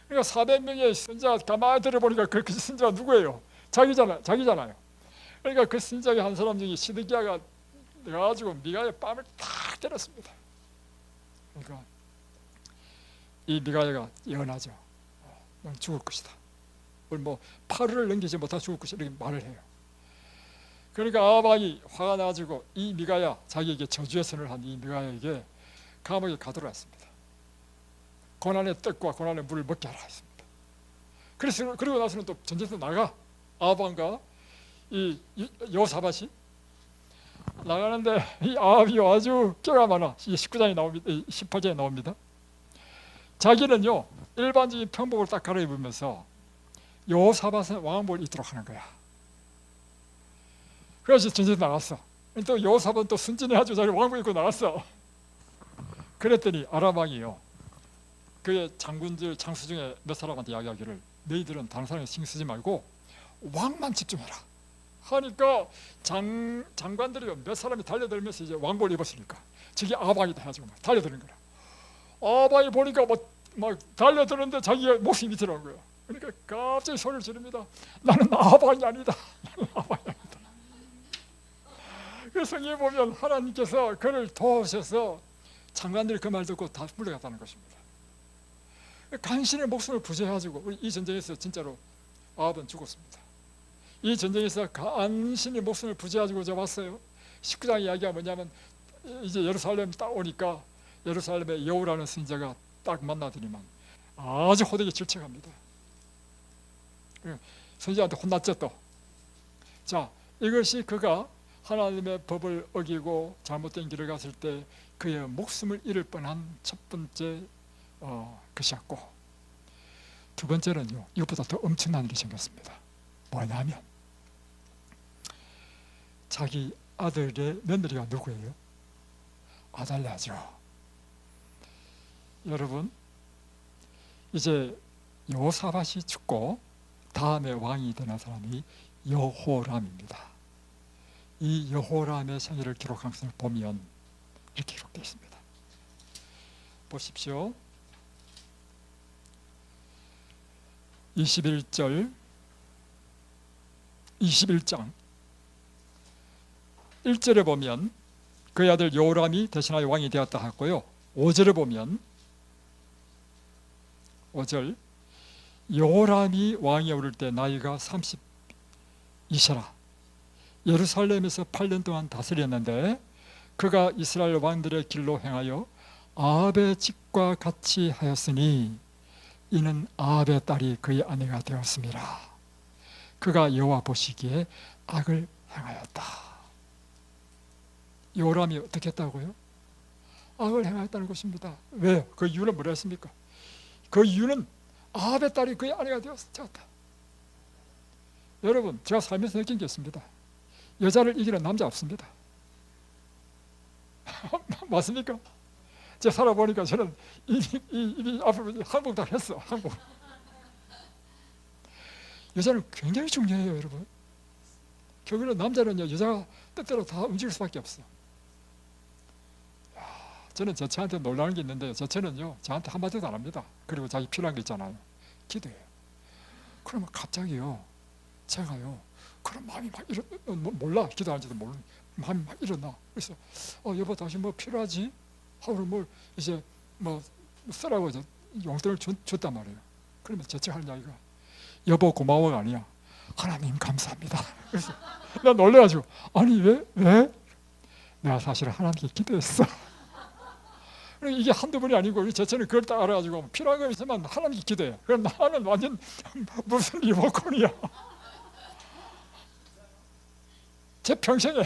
그러니까 400명의 선지자 가만히 들어보니까 그 선지자가 누구예요? 자기잖아요. 그러니까 그 선지자의 한 사람 중에 시드기야가 가지고 미가의 뺨을 탁 때렸습니다. 그러니까 이 미가야가 예언하죠. 넌 죽을 것이다. 뭐 팔을 넘기지 못하고 죽을 것이다, 이렇게 말을 해요. 그러니까 아합이 화가 나가지고 이 미가야, 자기에게 저주의 선을 한 이 미가야에게 감옥에 가두라 했습니다. 고난의 떡과 고난의 물을 먹게 하라 했습니다. 그래서 그리고 나서는 또 전쟁터 나가, 아합과 이 여호사밧이 나가는데 이 아합이 아주 꾀가 많아. 19장에 나옵니다. 18장에 나옵니다. 자기는요 일반적인 평복을 딱 갈아입으면서 여호사밧은 왕복을 입도록 하는 거야. 그래서 전쟁에 나갔어. 또 여호사밧은 또 순진해가지고 자기 왕복 입고 나갔어. 그랬더니 아람 왕이요, 그의 장군들 장수 중에 몇 사람한테 이야기하기를 너희들은 다른 사람에 신경 쓰지 말고 왕만 집중해라 하니까 장관들이 몇 사람이 달려들면서 이제 왕복을 입었으니까 저기 아합왕이다 해가지고 막 달려드는 거야. 아합왕이 보니까 막 달려드는데 자기가 목숨이 밑에 나온 거야. 그러니까 갑자기 소리를 지릅니다. 나는 아합왕이 아니다. 나는 아합왕이 아니다. 그래서 성경에 보면 하나님께서 그를 도우셔서 장관들이 그 말 듣고 다 물러갔다는 것입니다. 간신히 목숨을 부지해가지고 이 전쟁에서 진짜로 아합은 죽었습니다. 이 전쟁에서 간신히 목숨을 부지하고자 왔어요. 19장 이야기가 뭐냐면 이제 예루살렘 딱 오니까 예루살렘에 여우라는 선지자가 딱 만나더니만 아주 호되게 질책합니다. 선지자한테 혼났죠 또. 자, 이것이 그가 하나님의 법을 어기고 잘못된 길을 갔을 때 그의 목숨을 잃을 뻔한 첫 번째 것이었고, 두 번째는요, 이것보다 더 엄청난 일이 생겼습니다. 뭐냐면 자기 아들의 며느리가 누구예요? 아달랴죠. 여러분, 이제 여호사밧이 죽고 다음에 왕이 되는 사람이 여호람입니다. 이 여호람의 생애를 기록한 것을 보면 이렇게 기록되어 있습니다. 보십시오. 21장 1절에 보면 그의 아들 여호람이 대신하여 왕이 되었다 하고요. 5절에 보면 5절 여호람이 왕에 오를 때 나이가 30이시라. 예루살렘에서 8년 동안 다스렸는데 그가 이스라엘 왕들의 길로 행하여 아합의 집과 같이 하였으니 이는 아합의 딸이 그의 아내가 되었습니다. 그가 여호와 보시기에 악을 행하였다. 여호람이 어떻게 했다고요? 악을 행하였다는 것입니다. 왜? 그 이유는 뭐라 했습니까? 그 이유는 아합의 딸이 그의 아내가 되었다. 여러분, 제가 살면서 느낀 게 있습니다. 여자를 이기는 남자 없습니다. 맞습니까? 제가 살아보니까 저는 이미 앞으로 항복 다 했어. 항복. 여자는 굉장히 중요해요, 여러분. 결국은 남자는요, 여자가 뜻대로 다 움직일 수밖에 없어. 저는 제 차한테 놀라는 게 있는데요. 제 차는요, 저한테 한마디도 안 합니다. 그리고 자기 필요한 게 있잖아요. 기도해요. 그러면 갑자기요, 제가요, 그런 마음이 막 몰라. 기도하는지도 모르는 마음이 막 일어나. 그래서 여보 다시 뭐 필요하지? 하고 뭘 이제 뭐 쓰라고 용돈을 줬단 말이에요. 그러면 제 차 하는 이야기가 여보 고마워가 아니야. 하나님 감사합니다. 그래서 나 놀래가지고 아니 왜? 내가 사실 하나님께 기도했어. 이게 한두 번이 아니고 제 차는 그걸 딱 알아가지고 필요한 거 있으면 하나님께 기도해. 그럼 나는 완전 무슨 리모컨이야. 제 평생에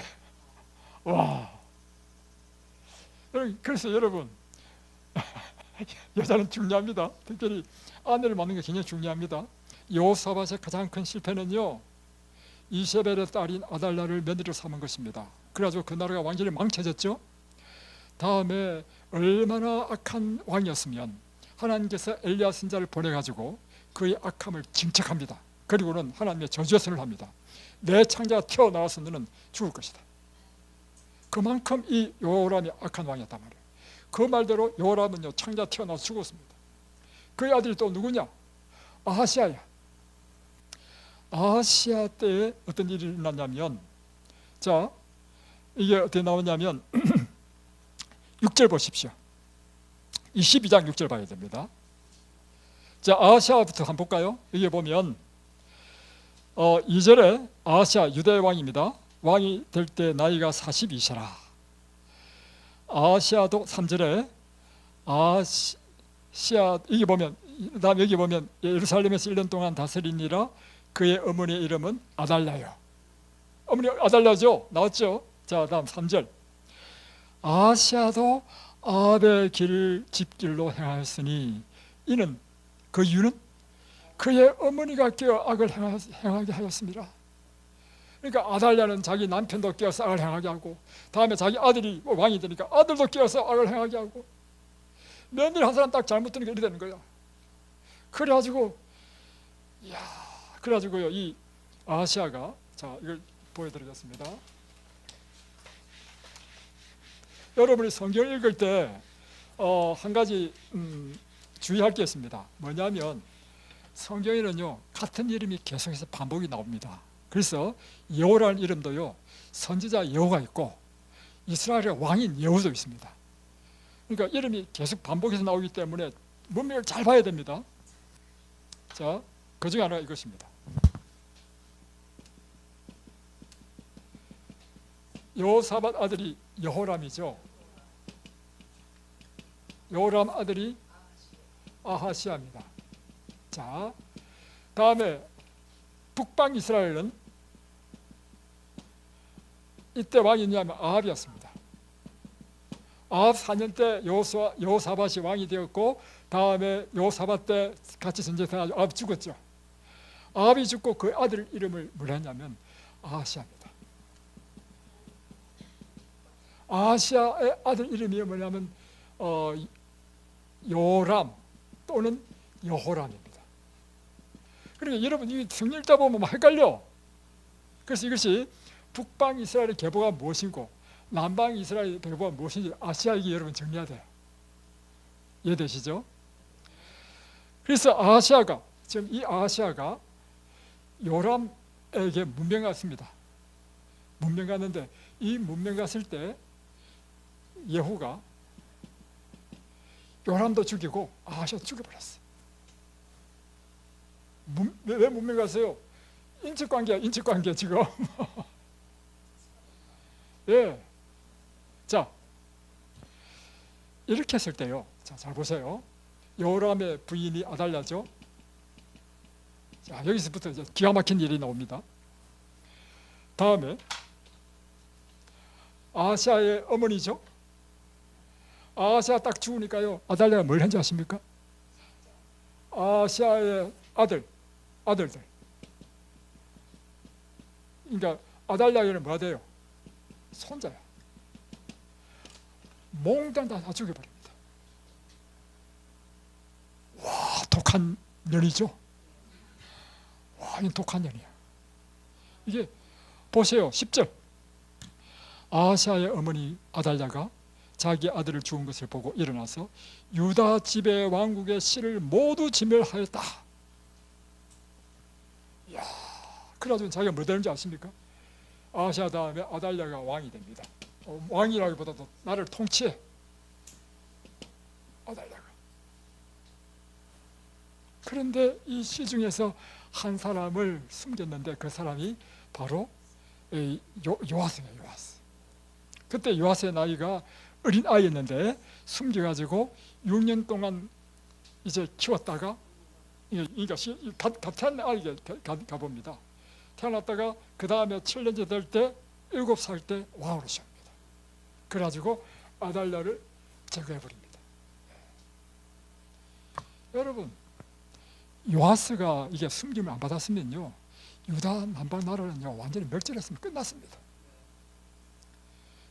와. 그래서 여러분 여자는 중요합니다. 특별히 아내를 만나는 게 굉장히 중요합니다. 여호사밧의 가장 큰 실패는요, 이세벨의 딸인 아달랴를 며느리로 삼은 것입니다. 그래가지고 그 나라가 완전히 망쳐졌죠. 다음에 얼마나 악한 왕이었으면 하나님께서 엘리야 선지자를 보내가지고 그의 악함을 징책합니다. 그리고는 하나님의 저주선을 합니다. 내 창자가 튀어나와서 너는 죽을 것이다. 그만큼 이 여호람이 악한 왕이었단 말이에요. 그 말대로 여호람은요, 창자 튀어나와서 죽었습니다. 그의 아들이 또 누구냐? 아하시아야. 아하시아 때에 어떤 일이 일어났냐면, 자, 이게 어떻게 나오냐면 6절 보십시오. 22장 6절 봐야 됩니다. 자, 아하시아부터 한번 볼까요? 여기 보면 2절에 아하시아 유다의 왕입니다. 왕이 될 때 나이가 42세라. 아하시아도 3절에 아하시아 여기 보면 다음 여기 보면 예루살렘에서 1년 동안 다스리니라. 그의 어머니의 이름은 아달랴요. 어머니 아달랴죠. 나왔죠. 자, 다음 3절. 아하시아도 아합의 길을 집길로 행하였으니 이는 그 이유는 그의 어머니가 깨어 악을 행하게 하였습니다. 그러니까 아달랴는 자기 남편도 깨어서 악을 행하게 하고, 다음에 자기 아들이 왕이 되니까 아들도 깨어서 악을 행하게 하고, 며느리 한 사람 딱 잘못 드니까 이렇게 되는 거야. 그래가지고요, 이 아하시아가, 자, 이걸 보여드리겠습니다. 여러분이 성경을 읽을 때 한 가지 주의할 게 있습니다. 뭐냐면 성경에는요, 같은 이름이 계속해서 반복이 나옵니다. 그래서 여호라는 이름도요, 선지자 여호가 있고 이스라엘의 왕인 여호도 있습니다. 그러니까 이름이 계속 반복해서 나오기 때문에 문맥을 잘 봐야 됩니다. 자, 그 중에 하나가 이것입니다. 여호사밧 아들이 여호람이죠. 여호람 아들이 아하시아입니다. 자, 다음에 북방 이스라엘은 이때 왕이 누구냐면 아합이었습니다. 아합 4년 때 여호사밧이 왕이 되었고, 다음에 여호사밧 때 같이 전쟁해서 아합 죽었죠. 아합이 죽고 그 아들 이름을 뭐라 했냐면 아하시아입니다. 아하시아의 아들 이름이 뭐냐면 요람 또는 여호람입니다. 그러니까 여러분 이 성경 읽다 보면 헷갈려. 그래서 이것이 북방 이스라엘의 계보가 무엇이고 남방 이스라엘의 계보가 무엇인지 아시아에게 여러분 정리해야 돼요. 이해되시죠? 그래서 아하시아가, 지금 이 아하시아가 요람에게 문명 갔습니다. 문명 갔는데 이 문명 갔을 때 예후가 요람도 죽이고 아하시아 죽여버렸어요. 왜 문명 갔어요? 인척관계야, 인척관계 지금. 예. 자, 이렇게 했을 때요. 자, 잘 보세요. 여호람의 부인이 아달랴죠. 자, 여기서부터 이제 기가 막힌 일이 나옵니다. 다음에 아하시아의 어머니죠. 아하시아 딱 죽으니까요. 아달랴가 뭘 했는지 아십니까? 아하시아의 아들들. 그러니까 아달랴에는 뭐가 돼요? 손자야. 몽땅 다 죽여버립니다. 와, 독한 년이죠. 와, 이 독한 년이야. 이게 보세요. 10절. 아하시아의 어머니 아달랴가 자기 아들을 죽은 것을 보고 일어나서 유다 지배 왕국의 씨를 모두 진멸하였다. 이야, 그래가지고 자기가 뭐 되는지 아십니까? 아하시아 다음에 아달랴가 왕이 됩니다. 왕이라기보다도 나를 통치해. 아달랴가. 그런데 이 시 중에서 한 사람을 숨겼는데 그 사람이 바로 요아스예요. 요아스. 그때 요아스의 나이가 어린 아이였는데 숨겨가지고 6년 동안 이제 키웠다가, 그러니까 갓 태어난 아이가 가봅니다. 태어났다가 그 다음에 7년째 될 때 7살 때 왕으로 시합니다. 그래가지고 아달랴를 제거해버립니다. 여러분, 요아스가 이게 숨김을 안 받았으면요, 유다 남방 나라는요 완전히 멸절했으면 끝났습니다.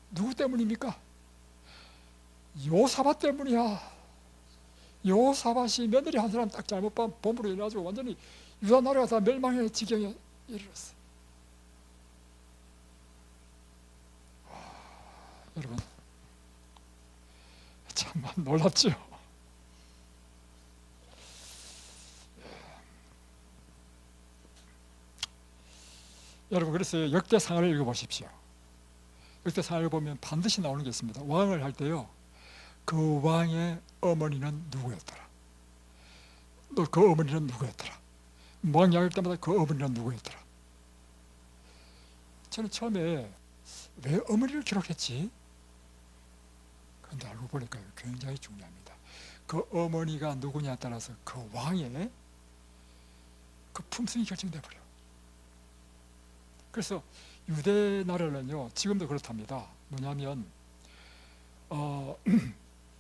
누구 때문입니까? 여호사밧 때문이야. 여호사밧이 며느리 한 사람 딱 잘못 범으로 인해가지고 완전히 유다 나라가 다 멸망의 지경에 이르렀어요. 여러분, 정말 놀랍죠? 여러분, 그래서 역대상을 읽어보십시오. 역대상을 보면 반드시 나오는 게 있습니다. 왕을 할 때요, 그 왕의 어머니는 누구였더라? 또 그 어머니는 누구였더라? 왕이 할 때마다 그 어머니는 누구였더라? 저는 처음에 왜 어머니를 기록했지? 그런데 알고 보니까 굉장히 중요합니다. 그 어머니가 누구냐에 따라서 그 왕의 그 품성이 결정돼 버려. 그래서 유대 나라는요 지금도 그렇답니다. 뭐냐면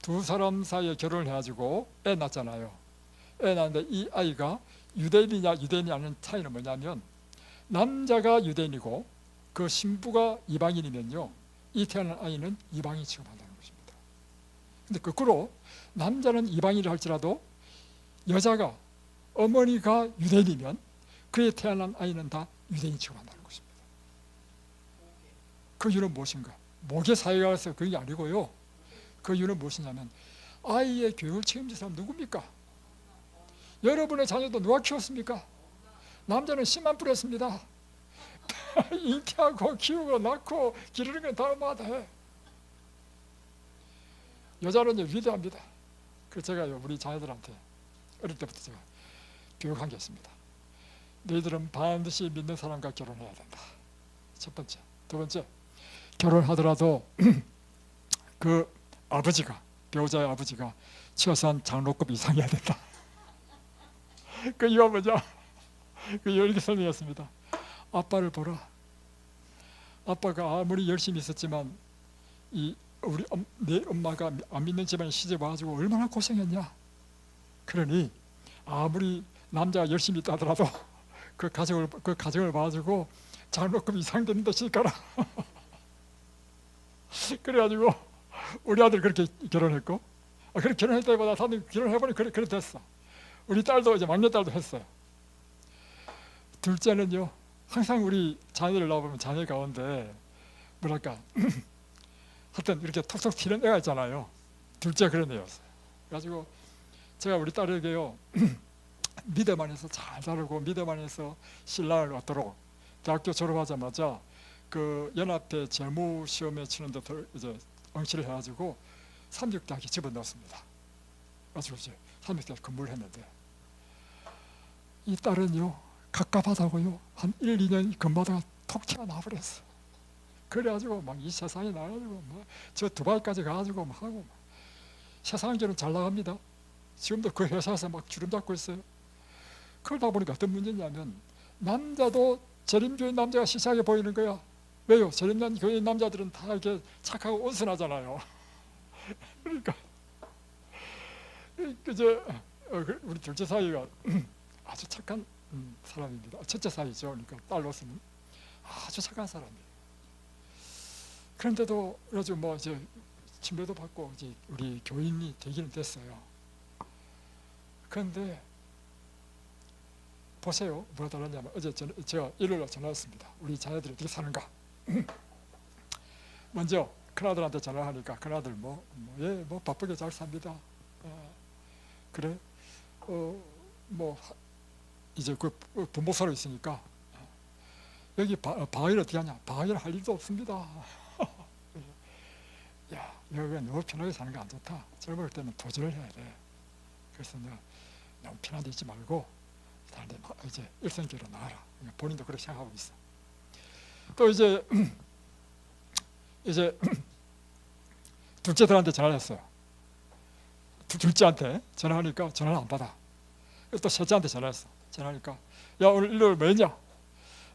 두 사람 사이에 결혼을 해가지고 애 낳잖아요. 애 낳는데 이 아이가 유대인이냐 유대인이 아닌 차이는 뭐냐면, 남자가 유대인이고 그 신부가 이방인이면요 이 태어난 아이는 이방인 취급한다는 것입니다. 근데 거꾸로 남자는 이방인을 할지라도 여자가 어머니가 유대인이면 그의 태어난 아이는 다 유대인 취급한다는 것입니다. 그 이유는 무엇인가? 목의 사회가 해서 그게 아니고요, 그 이유는 무엇이냐면 아이의 교육을 책임질 사람 누굽니까? 여러분의 자녀도 누가 키웠습니까? 남자는 씨만 뿌렸습니다. 잉태하고 키우고 낳고 기르는 건 다 엄마가 다 해. 여자는 위대합니다. 그래서 제가 우리 자녀들한테 어릴 때부터 제가 교육한 게 있습니다. 너희들은 반드시 믿는 사람과 결혼해야 된다. 첫 번째. 두 번째, 결혼하더라도 그 아버지가, 배우자의 아버지가 최소한 장로급 이상이어야 된다. 그 이유가 뭐냐? 그 이렇게 설명했습니다. 아빠를 보라. 아빠가 아무리 열심히 있었지만 내 엄마가 안 믿는 집안에 시집 와가지고 얼마나 고생했냐. 그러니 아무리 남자가 열심히 있다더라도 그 가정을 봐가지고 장로급 이상 되는 데 시집가라. 그래가지고 우리 아들 그렇게 결혼했고, 그렇게 결혼할 때보다 다들 결혼해보니 그래 됐어. 우리 딸도 이제 막내딸도 했어요. 둘째는요, 항상 우리 자녀를 낳아보면 자녀 가운데 뭐랄까 하여튼 이렇게 톡톡 튀는 애가 있잖아요. 둘째 그런 애였어요. 그래가지고 제가 우리 딸에게요 믿음 안에서 잘 자르고 믿음 안에서 신랑을 얻도록 대학교 졸업하자마자 그 연합대 재무 시험에 치는데 이제 응시를 해가지고 삼육대학에 집어넣었습니다. 그래서 이제 삼육대학에 근무를 했는데, 이 딸은요 갑갑하다고요 한 1, 2년 근무하다가 톡 튀어나와버렸어. 그래가지고 막 이 세상에 나가지고 막 저 두바이까지 가가지고 막 하고 막. 세상적으로는 잘 나갑니다. 지금도 그 회사에서 막 주름 잡고 있어요. 그러다 보니까 어떤 문제냐면, 남자도 재림교인 남자가 시시하게 보이는 거야. 왜요? 재림교인 남자들은 다 이렇게 착하고 온순하잖아요. 그러니까 이제 우리 둘째 사이가 아주 착한 사람입니다. 첫째 사이죠. 그러니까 딸로서는 아주 착한 사람이에요. 그런데도 그래가지고 뭐 이제 침례도 받고 이제 우리 교인이 되기는 됐어요. 그런데 보세요, 뭐가 달랐냐면, 어제 제가 일요일에 전화했습니다. 우리 자녀들이 어떻게 사는가. 먼저 큰아들한테 전화하니까 큰아들 뭐 바쁘게 잘 삽니다. 그래, 뭐 이제 그 분모사로 있으니까 여기 방학일 어떻게 하냐. 방학일 할 일도 없습니다. 야, 여기가 너무 편하게 사는 게 안 좋다. 젊을 때는 도전을 해야 돼. 그래서 너무 편한데 있지 말고 이제 일선교로 나와라. 본인도 그렇게 생각하고 있어. 또 이제 둘째들한테 전화를 했어요. 둘째한테 전화하니까 전화를 안 받아. 또 셋째한테 전화했어. 전화하니까 야, 오늘 일요일 뭐했냐?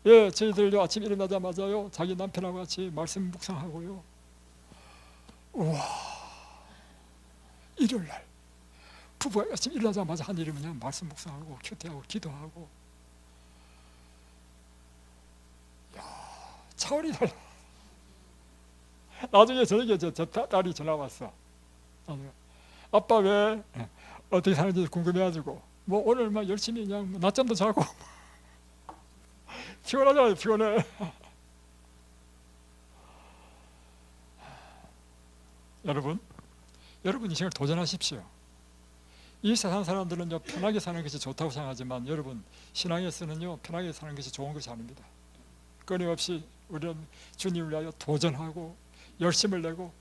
예, 저희들요 아침 일어나자마자요 자기 남편하고 같이 말씀 묵상하고요. 우와, 일요일날 부부가 아침 일어나자마자 한 일이 뭐냐면 말씀 묵상하고 큐티하고 기도하고. 야, 차원이 달라. 나중에 저녁에 제 딸이 전화 왔어. 아빠 왜 어떻게 사는지 궁금해가지고 뭐 오늘 막 열심히 그냥 낮잠도 자고 피곤하잖아요. 피곤해. 여러분 인생을 도전하십시오. 이 세상 사람들은요 편하게 사는 것이 좋다고 생각하지만, 여러분 신앙에서는요 편하게 사는 것이 좋은 것이 아닙니다. 끊임없이 우리는 주님을 위하여 도전하고 열심을 내고